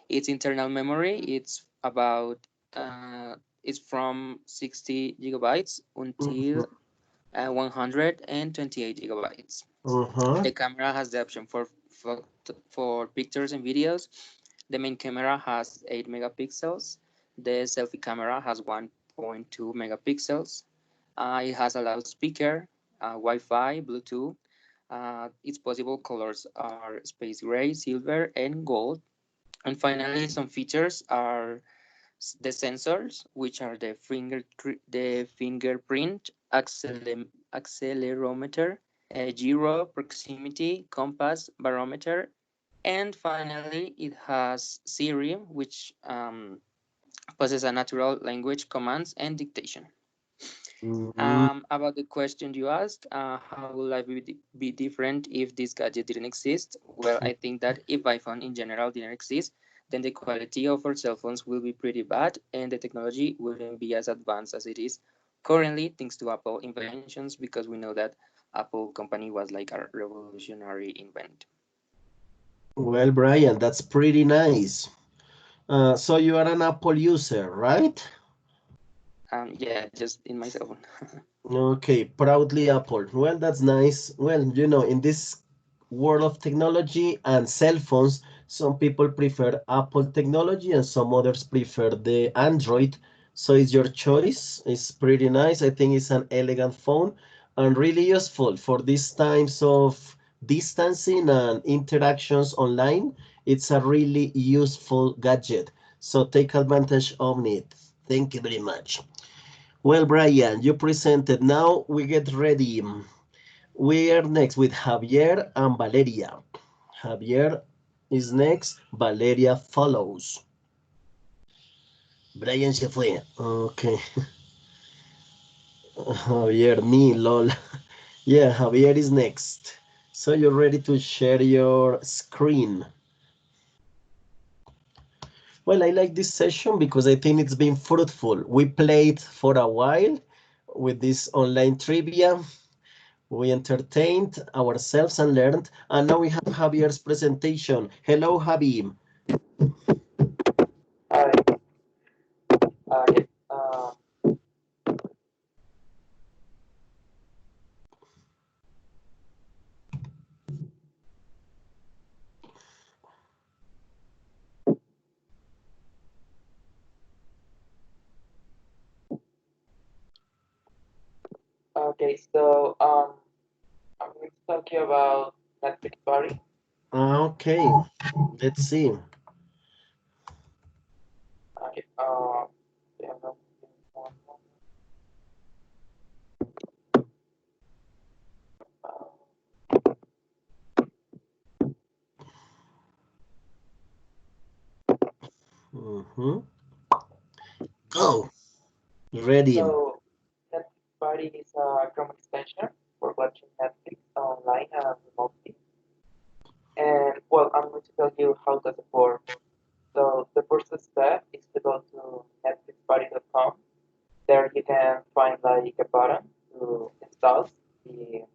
[SPEAKER 13] Its internal memory it's from 60 gigabytes until 128 gigabytes.
[SPEAKER 1] Uh-huh.
[SPEAKER 13] The camera has the option for pictures and videos. The main camera has 8 megapixels. The selfie camera has 1.2 megapixels. It has a loudspeaker, Wi-Fi, Bluetooth. Its possible colors are space gray, silver, and gold. And finally, some features are the sensors, which are the fingerprint, accelerometer, gyro, proximity, compass, barometer, and finally, it has Siri, which possesses a natural language commands and dictation. About the question you asked, how will life be different if this gadget didn't exist? Well, I think that if iPhone in general didn't exist, then the quality of our cell phones will be pretty bad and the technology wouldn't be as advanced as it is currently, thanks to Apple inventions, because we know that Apple company was like a revolutionary invent.
[SPEAKER 1] Well, Brian, that's pretty nice. So you are an Apple user, right?
[SPEAKER 13] Yeah, just in my cell phone.
[SPEAKER 1] Okay, proudly Apple. Well, that's nice. Well, you know, in this world of technology and cell phones, some people prefer Apple technology and some others prefer the Android. So it's your choice. It's pretty nice. I think it's an elegant phone and really useful for these times of distancing and interactions online. It's a really useful gadget. So take advantage of it. Thank you very much. Well, Brian, you presented. Now we get ready. We are next with Javier and Valeria. Javier is next. Valeria follows. Brian se fue. Okay. Javier, me, lol. Yeah, Javier is next. So you're ready to share your screen. Well, I like this session because I think it's been fruitful. We played for a while with this online trivia. We entertained ourselves and learned, and now we have Javier's presentation. Hello, Javi.
[SPEAKER 13] Hi. Okay. Okay, so I'm going to talk to you about Netflix Party.
[SPEAKER 1] Okay, let's see.
[SPEAKER 13] Okay, yeah, no, one
[SPEAKER 1] Go. Ready.
[SPEAKER 13] So Netflix Party is a Chrome extension for watching Netflix online and remotely. And well, I'm going to tell you how does it work. So the first step is to go to netflixparty.com. There you can find like a button to install the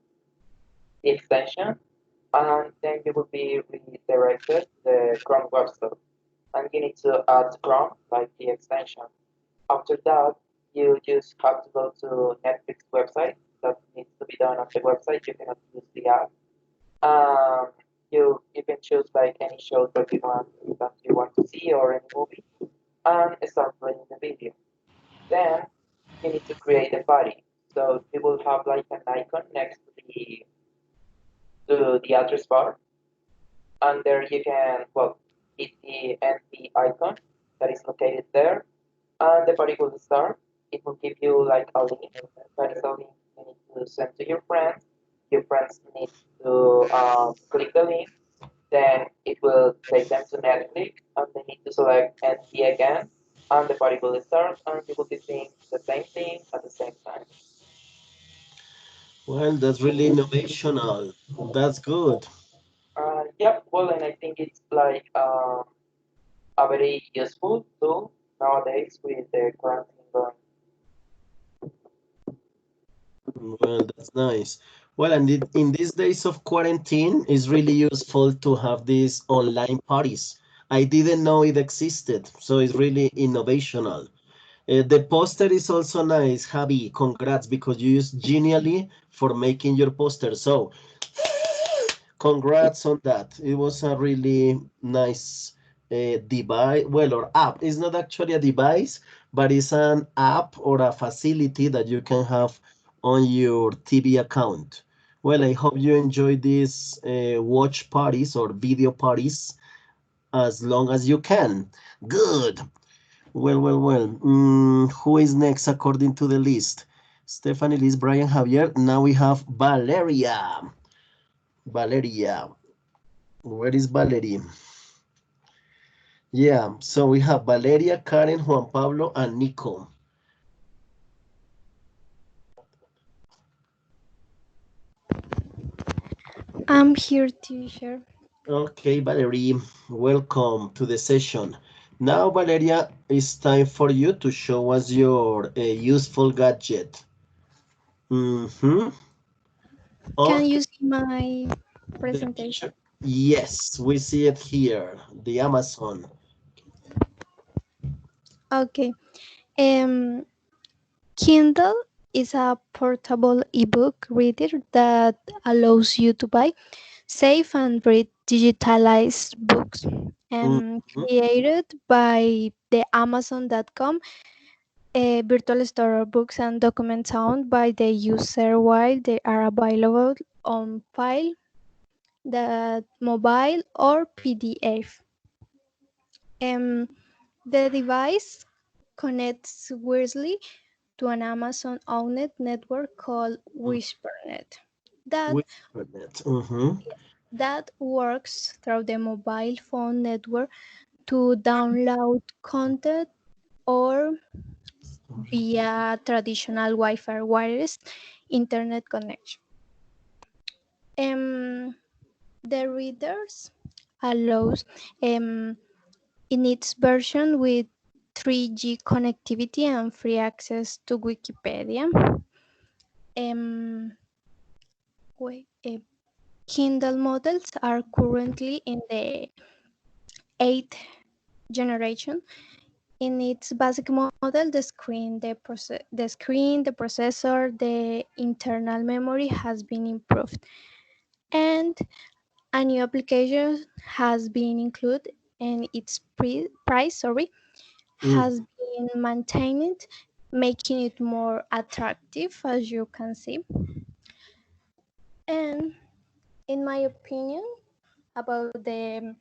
[SPEAKER 13] extension, and then you will be redirected to the Chrome web store. And you need to add Chrome, like the extension. After that, you just have to go to Netflix website. That needs to be done on the website. You cannot use the app. Um, you can choose like any show that you want to see or any movie, and start playing the video. Then you need to create a party. So you will have like an icon next to the address bar, and there you can hit the NP icon that is located there, and the party will start. It will give you like a link. That is a link you need to send to your friends. Your friends need to click the link. Then it will take them to Netflix, and they need to select NP again, and the party will start, and you will be seeing the same thing at the same time.
[SPEAKER 1] Well, that's really innovational. That's good.
[SPEAKER 13] Yeah, well, and I think it's like a very useful tool nowadays with the quarantine going.
[SPEAKER 1] Well, that's nice. Well, and in these days of quarantine, it's really useful to have these online parties. I didn't know it existed, so it's really innovational. The poster is also nice, Javi. Congrats, because you used Genially for making your poster. So, congrats on that. It was a really nice device, well, or app. It's not actually a device, but it's an app or a facility that you can have on your TV account. Well, I hope you enjoy these watch parties or video parties as long as you can. Good. Well. Who is next according to the list? Stephanie, Liz, Brian, Javier. Now we have Valeria. Valeria. Where is Valerie? Yeah, so we have Valeria, Karen, Juan Pablo, and Nico.
[SPEAKER 11] I'm here, teacher.
[SPEAKER 1] Okay, Valerie, welcome to the session. Now, Valeria, it's time for you to show us your useful gadget. Mm-hmm.
[SPEAKER 11] Can
[SPEAKER 1] Okay,
[SPEAKER 11] you see my
[SPEAKER 1] the
[SPEAKER 11] presentation?
[SPEAKER 1] picture. Yes, we see it here, the Amazon.
[SPEAKER 11] Okay. Kindle is a portable ebook reader that allows you to buy, save, and read digitalized books.
[SPEAKER 1] Mhm.
[SPEAKER 11] Created by the Amazon.com virtual store of books and documents owned by the user while they are available on file, the mobile, or PDF. Um, the device connects wirelessly to an Amazon-owned network called WhisperNet that
[SPEAKER 1] WhisperNet. Mm-hmm.
[SPEAKER 11] that works through the mobile phone network to download content or via traditional Wi-Fi wireless internet connection. The readers allows in its version with 3G connectivity and free access to Wikipedia. Um, Kindle models are currently in the eighth generation. In its basic model, the processor, the internal memory has been improved, and a new application has been included, and its price, has been maintained, making it more attractive, as you can see. And in my opinion, about the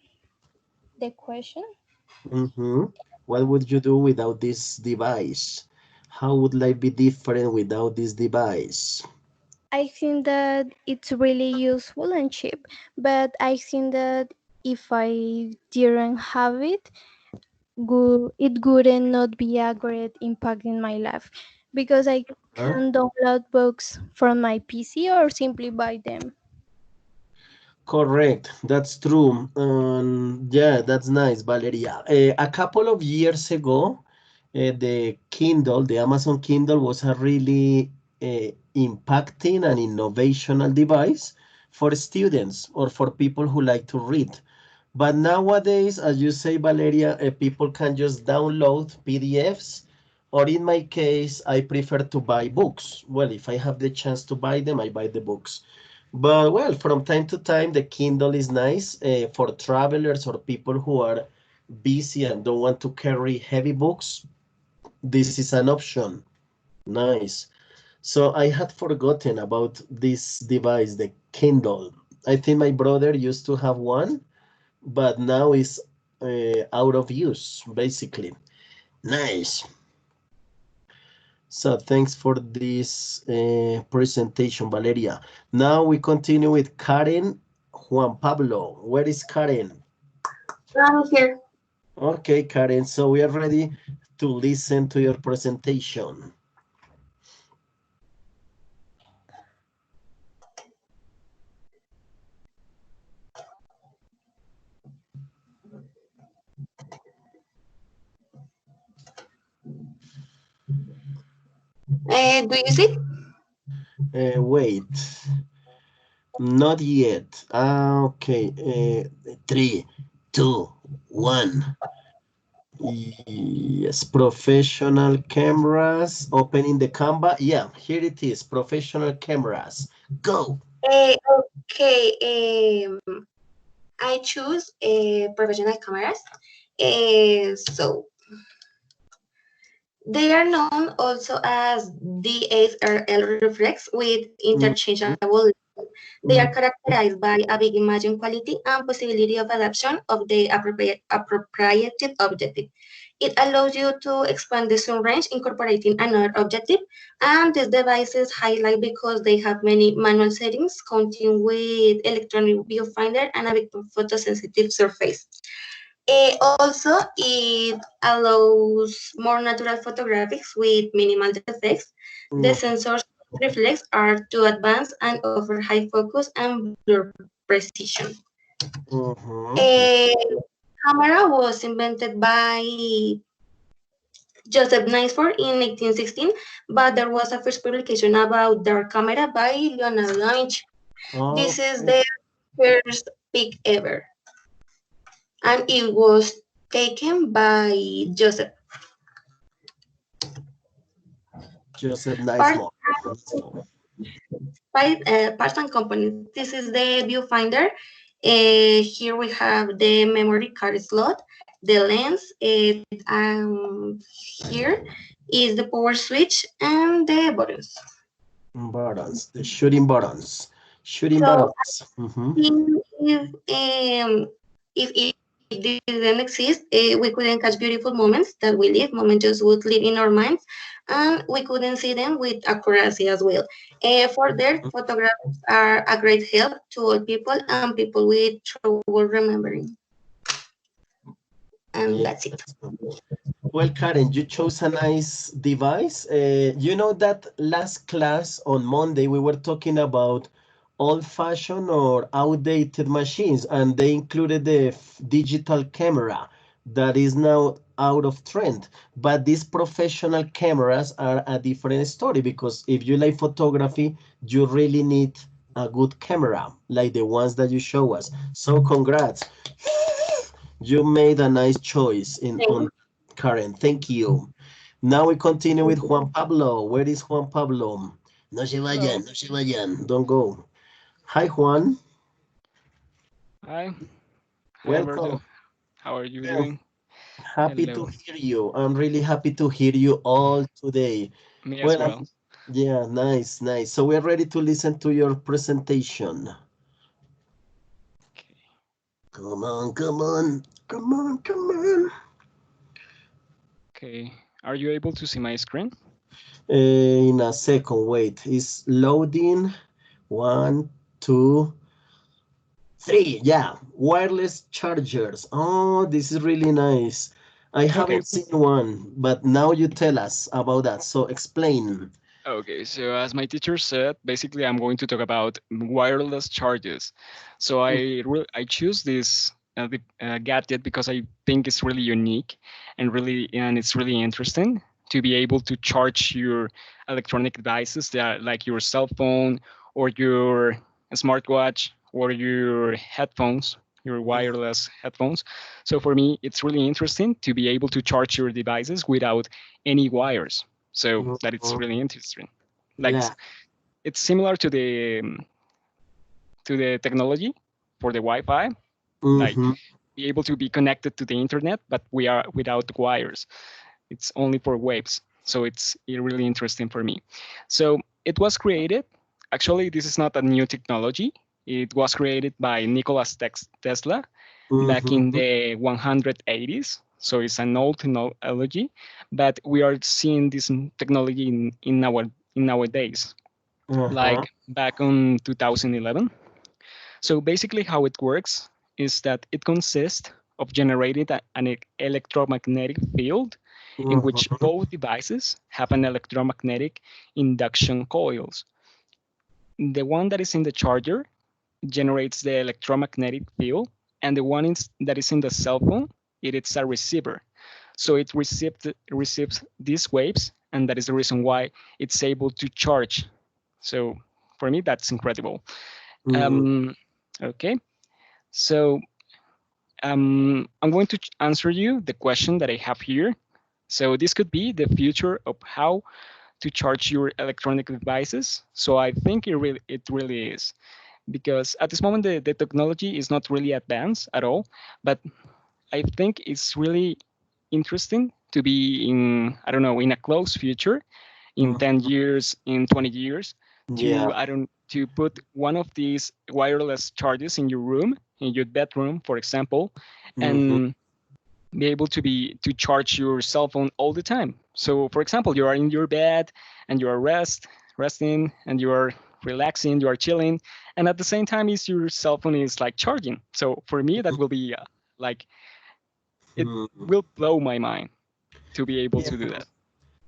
[SPEAKER 11] question,
[SPEAKER 1] Mm-hmm. What would you do without this device? How would life be different without this device?
[SPEAKER 11] I think that it's really useful and cheap, but I think that if I didn't have it, it wouldn't not be a great impact in my life because I
[SPEAKER 1] Huh?
[SPEAKER 11] can download books from my PC or simply buy them.
[SPEAKER 1] Correct, that's true. Yeah, that's nice, Valeria. A couple of years ago, the Kindle, the Amazon Kindle, was a really impacting and innovational device for students or for people who like to read. But nowadays, as you say, Valeria, people can just download PDFs, or in my case, I prefer to buy books. Well, if I have the chance to buy them, I buy the books. But well, from time to time, the Kindle is nice for travelers or people who are busy and don't want to carry heavy books. This is an option. Nice. So I had forgotten about this device, the Kindle. I think my brother used to have one, but now it's out of use, basically. Nice. So thanks for this presentation, Valeria. Now we continue with Karen Juan Pablo. Where is Karen?
[SPEAKER 9] I'm here.
[SPEAKER 1] Okay, Karen. So we are ready to listen to your presentation.
[SPEAKER 9] Do you see?
[SPEAKER 1] Wait, not yet. Okay. 3, 2, 1. Yes, professional cameras. Opening the Canva. Yeah, here it is. Professional cameras. Go.
[SPEAKER 9] Okay. I choose professional cameras. So They are known also as DSRL reflex with interchangeable. They are characterized by a big imaging quality and possibility of adaptation of the appropriate objective. It allows you to expand the zoom range, incorporating another objective, and these devices highlight because they have many manual settings, counting with electronic viewfinder and a big photosensitive surface. Also, it allows more natural photographics with minimal defects. The sensors reflex are too advanced and offer high focus and blur precision. A camera was invented by Joseph Nicephore in 1816, but there was a first publication about their camera by Leonardo da Vinci. This is the first pic ever, and it was taken by Joseph.
[SPEAKER 1] Joseph Nicephore.
[SPEAKER 9] Parts and components. This is the viewfinder. Here we have the memory card slot, the lens, here is the power switch and the buttons.
[SPEAKER 1] Buttons, the shooting buttons. Shooting
[SPEAKER 9] So,
[SPEAKER 1] buttons.
[SPEAKER 9] If it didn't exist, we couldn't catch beautiful moments that we live. Moments just would live in our minds, and we couldn't see them with accuracy as well. For their photographs are a great help to all people and people with trouble remembering. And that's it.
[SPEAKER 1] Well, Karen, you chose a nice device. You know that last class on Monday, we were talking about old-fashioned or outdated machines, and they included the digital camera that is now out of trend. But these professional cameras are a different story, because if you like photography, you really need a good camera, like the ones that you show us. So congrats. You made a nice choice on Karen. Thank you. Now we continue with Juan Pablo. Where is Juan Pablo? No se vayan, no se vayan. Don't go. Hi, Juan.
[SPEAKER 14] Hi. Hi,
[SPEAKER 1] Welcome.
[SPEAKER 14] Alberto. How are you doing?
[SPEAKER 1] Happy to hear you. I'm really happy to hear you all today.
[SPEAKER 14] Me as well.
[SPEAKER 1] Yeah, nice, nice. So we're ready to listen to your presentation.
[SPEAKER 14] Okay.
[SPEAKER 1] Come on, come on, come on, come on.
[SPEAKER 14] Okay. Are you able to see my screen?
[SPEAKER 1] In a second, wait. It's loading. 1, 2, 3. Yeah, wireless chargers. Oh, this is really nice. I haven't seen one, but now you tell us about that. So explain.
[SPEAKER 14] Okay, so as my teacher said, basically I'm going to talk about wireless chargers. So I choose this gadget because I think it's really unique and it's really interesting to be able to charge your electronic devices, that like your cell phone or your smartwatch or your headphones, your wireless headphones. So for me, it's really interesting to be able to charge your devices without any wires. So that it's really interesting. Like it's similar to the technology for the Wi-Fi, like be able to be connected to the internet, but we are without wires. It's only for waves. So it's really interesting for me. So it was created. Actually, this is not a new technology. It was created by Nikola Tesla back in the 180s. So it's an old technology, but we are seeing this technology in nowadays, like back in 2011. So basically how it works is that it consists of generating an electromagnetic field in which both devices have an electromagnetic induction coils. The one that is in the charger generates the electromagnetic field, and the one that is in the cell phone, it's a receiver. So it receives these waves, and that is the reason why it's able to charge. So for me, that's incredible. Okay, so I'm going to answer you the question that I have here. So this could be the future of how to charge your electronic devices. So I think it really is, because at this moment the technology is not really advanced at all, but I think it's really interesting to be in, I don't know, in a close future, in 10 years, in 20 years,
[SPEAKER 1] Yeah.
[SPEAKER 14] to put one of these wireless chargers in your room, in your bedroom, for example, and be able to charge your cell phone all the time. So, for example, you are in your bed and you are resting, and you are relaxing, you are chilling, and at the same time, is your cell phone is like charging. So for me, that will be like it will blow my mind to be able to do that.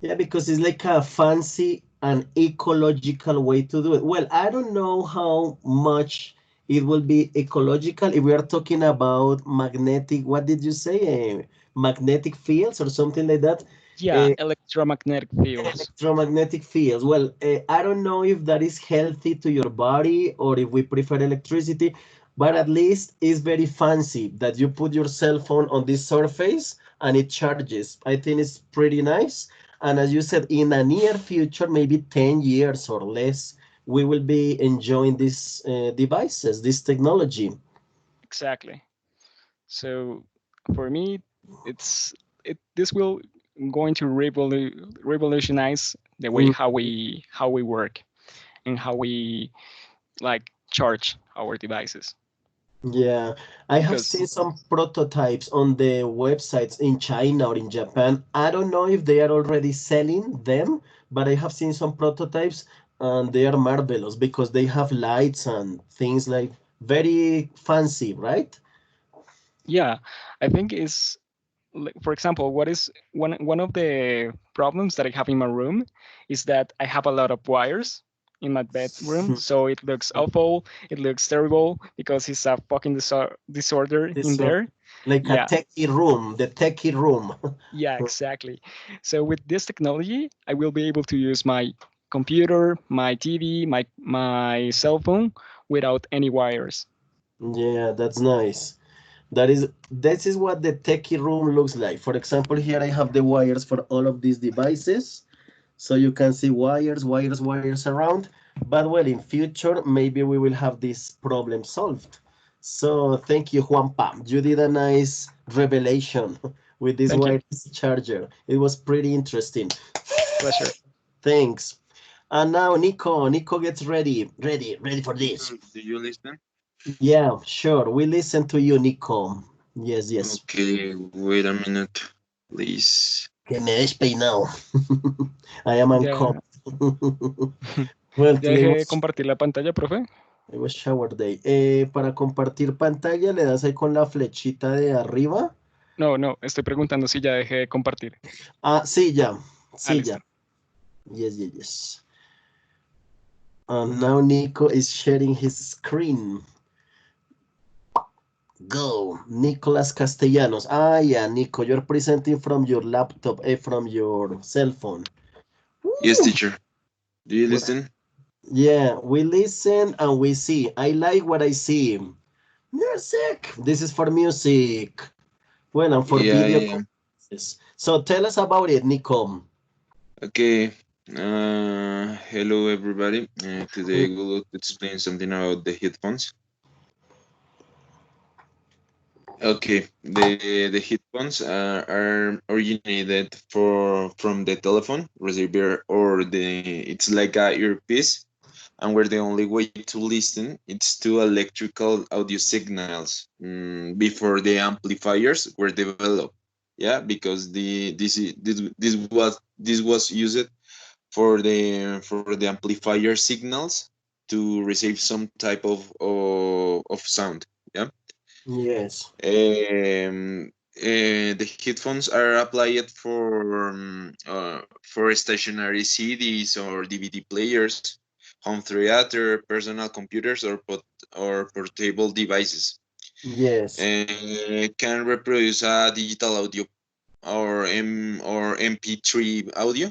[SPEAKER 1] Yeah, because it's like a fancy and ecological way to do it. Well, I don't know how much it will be ecological if we are talking about magnetic, what did you say? Magnetic fields or something like that?
[SPEAKER 14] Yeah, electromagnetic fields.
[SPEAKER 1] Electromagnetic fields. Well, I don't know if that is healthy to your body or if we prefer electricity, but at least it's very fancy that you put your cell phone on this surface and it charges. I think it's pretty nice. And as you said, in a near future, maybe 10 years or less, we will be enjoying these devices, this technology.
[SPEAKER 14] Exactly. So for me, this will going to revolutionize the way how we work and how we like charge our devices.
[SPEAKER 1] Yeah, I have
[SPEAKER 14] Because
[SPEAKER 1] seen some prototypes on the websites in China or in Japan. I don't know if they are already selling them, but I have seen some prototypes and they are marvelous because they have lights and things like very fancy, right?
[SPEAKER 14] yeah, I think is for example, what is one of the problems that I have in my room is that I have a lot of wires in my bedroom, so it looks awful, it looks terrible because it's a fucking disorder in
[SPEAKER 1] This
[SPEAKER 14] there.
[SPEAKER 1] like a
[SPEAKER 14] Yeah.
[SPEAKER 1] techie room, the techie room.
[SPEAKER 14] Yeah, exactly. So with this technology, I will be able to use my computer, my TV, my cell phone without any wires.
[SPEAKER 1] Yeah, that's nice. This is what the techie room looks like. For example, here I have the wires for all of these devices. So you can see wires, wires, wires around. But well, in future, maybe we will have this problem solved. So thank you, Juanpa. You did a nice revelation with this
[SPEAKER 14] Thank you.
[SPEAKER 1] wireless charger. It was pretty interesting.
[SPEAKER 14] Pleasure.
[SPEAKER 1] Thanks. And now Nico. Nico gets ready. Ready for this.
[SPEAKER 15] Do you listen?
[SPEAKER 1] Yeah, sure. We listen to you, Nico. Yes, yes.
[SPEAKER 15] Okay, wait a minute, please.
[SPEAKER 1] Que me despeinado. I am
[SPEAKER 14] Ya,
[SPEAKER 1] uncomfortable. Well,
[SPEAKER 14] ya
[SPEAKER 1] today
[SPEAKER 14] dejé de
[SPEAKER 1] was,
[SPEAKER 14] compartir la pantalla, profe.
[SPEAKER 1] it was shower day. Para compartir pantalla, le das ahí con la flechita de arriba.
[SPEAKER 14] No, estoy preguntando si ya dejé de compartir.
[SPEAKER 1] Ah, sí, ya. Sí,
[SPEAKER 14] listo.
[SPEAKER 1] ya. Yes, yes, yes. And now Nico is sharing his screen. Go, Nicolas Castellanos. Ah, yeah, Nico, you're presenting from your laptop, from your cell phone.
[SPEAKER 15] Yes, teacher. Do you listen?
[SPEAKER 1] Yeah, we listen and we see. I like what I see. Music. This is for music. Well, and for video.
[SPEAKER 15] Yeah.
[SPEAKER 1] So tell us about it, Nico.
[SPEAKER 15] Okay. Hello, everybody. Today we'll explain something about the headphones. Okay, the headphones are originated from the telephone receiver or it's like a earpiece, and where the only way to listen it's to electrical audio signals before the amplifiers were developed. Yeah, because this was used for the amplifier signals to receive some type of sound. Yeah.
[SPEAKER 1] Yes.
[SPEAKER 15] The headphones are applied for stationary CDs or DVD players, home theater, personal computers, or portable devices.
[SPEAKER 1] Yes.
[SPEAKER 15] Can reproduce a digital audio or MP3 audio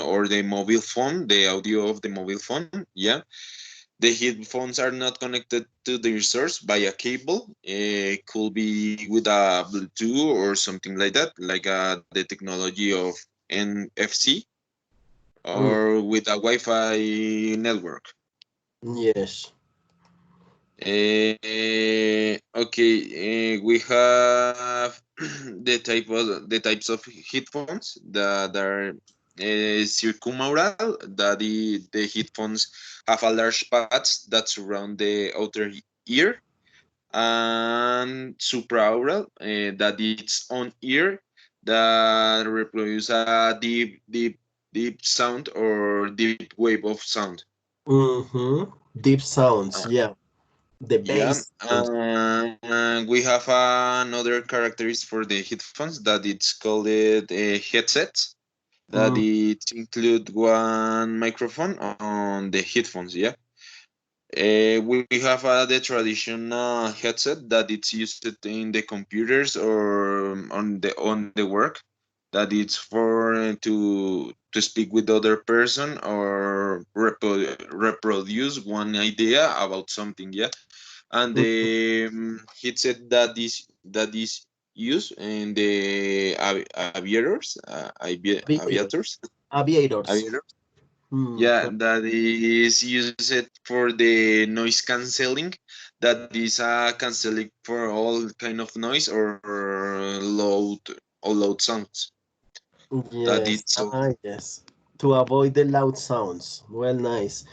[SPEAKER 15] or the mobile phone, the audio of the mobile phone. Yeah. The headphones are not connected to their source by a cable. It could be with a Bluetooth or something like that, like the technology of NFC or with a Wi-Fi network.
[SPEAKER 1] Yes.
[SPEAKER 15] Okay, we have the types of headphones that are circumaural, that the headphones have a large pads that surround the outer ear, and supraaural, that it's on ear, that reproduce a deep sound or deep wave of sound.
[SPEAKER 1] Deep sounds, yeah. The
[SPEAKER 15] Yeah,
[SPEAKER 1] bass sounds.
[SPEAKER 15] we have another characteristic for the headphones that it's called a headset, that it include one microphone on the headphones. Yeah, we have the traditional headset that it's used in the computers or on the work, that it's for to speak with other person or reproduce one idea about something. Yeah, and the headset that is used in the aviators, aviators,
[SPEAKER 1] Aviators.
[SPEAKER 15] aviators. Yeah, that is used for the noise canceling. That is canceling for all kind of noise or loud sounds. That
[SPEAKER 1] Yes,
[SPEAKER 15] is so.
[SPEAKER 1] yes. To avoid the loud sounds. Well, nice.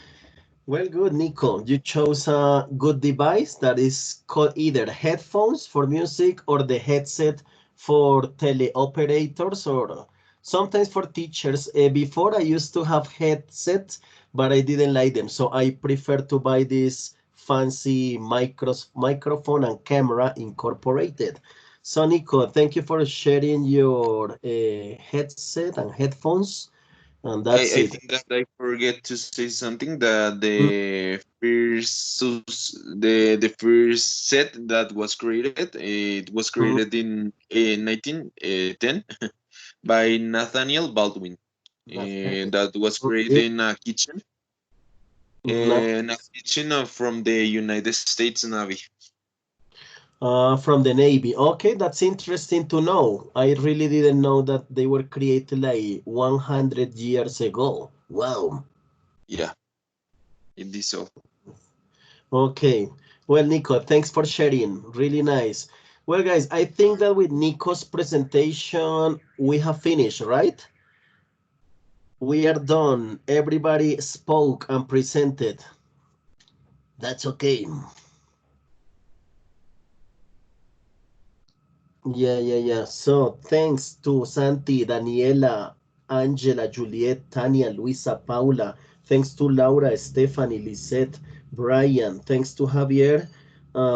[SPEAKER 1] Well, good, Nico. You chose a good device that is called either headphones for music or the headset for teleoperators or sometimes for teachers. Before I used to have headsets, but I didn't like them. So I prefer to buy this fancy microphone and camera incorporated. So Nico, thank you for sharing your headset and headphones. And that's
[SPEAKER 15] I
[SPEAKER 1] it.
[SPEAKER 15] think that I forget to say something, that the first set that was created, it was created in 1910 by Nathaniel Baldwin. That was created
[SPEAKER 1] Okay.
[SPEAKER 15] in a
[SPEAKER 1] Nice.
[SPEAKER 15] kitchen from the United States Navy.
[SPEAKER 1] From the Navy. Okay, that's interesting to know. I really didn't know that they were created like 100 years ago. Wow.
[SPEAKER 15] Yeah, it is so.
[SPEAKER 1] Okay. Well, Nico, thanks for sharing. Really nice. Well, guys, I think that with Nico's presentation, we have finished, right? We are done. Everybody spoke and presented. That's okay. Yeah. So thanks to Santi, Daniela, Angela, Juliet, Tania, Luisa, Paula. Thanks to Laura, Stephanie, Lisette, Brian. Thanks to Javier,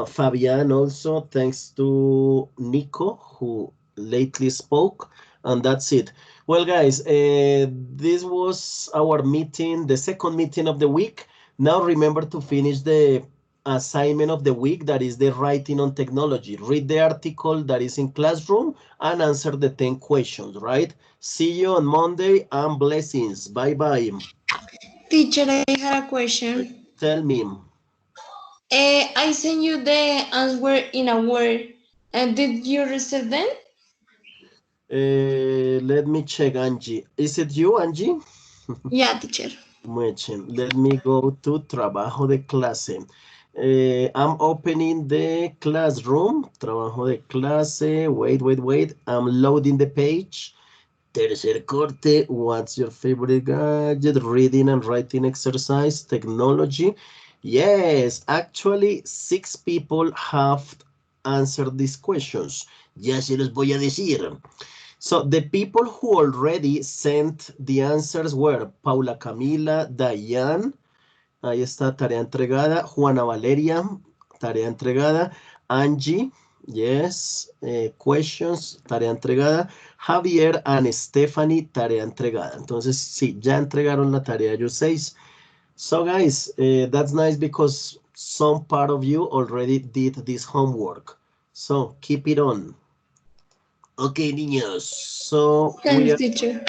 [SPEAKER 1] Fabian also. Thanks to Nico, who lately spoke. And that's it. Well, guys, this was our meeting, the second meeting of the week. Now remember to finish the assignment of the week, that is the writing on technology. Read the article that is in Classroom and answer the 10 questions, right? See you on Monday, and blessings. Bye bye.
[SPEAKER 4] Teacher, I had a question.
[SPEAKER 1] Tell me.
[SPEAKER 4] I sent you the answer in a word. And did you receive them?
[SPEAKER 1] Let me check, Angie. Is it you, Angie?
[SPEAKER 4] Yeah, teacher.
[SPEAKER 1] Let me go to trabajo de clase. I'm opening the classroom. Trabajo de clase. Wait. I'm loading the page. Tercer corte, what's your favorite gadget? Reading and writing exercise, technology. Yes, actually, 6 people have answered these questions. Ya se los voy a decir. So the people who already sent the answers were Paula Camila, Dayan, ahí está, tarea entregada, Juana Valeria, tarea entregada, Angie, yes, questions, tarea entregada, Javier and Stephanie, tarea entregada. Entonces, sí, ya entregaron la tarea ellos 6. So guys, that's nice because some part of you already did this homework. So keep it on. Okay, niños. So
[SPEAKER 4] Thanks, teacher.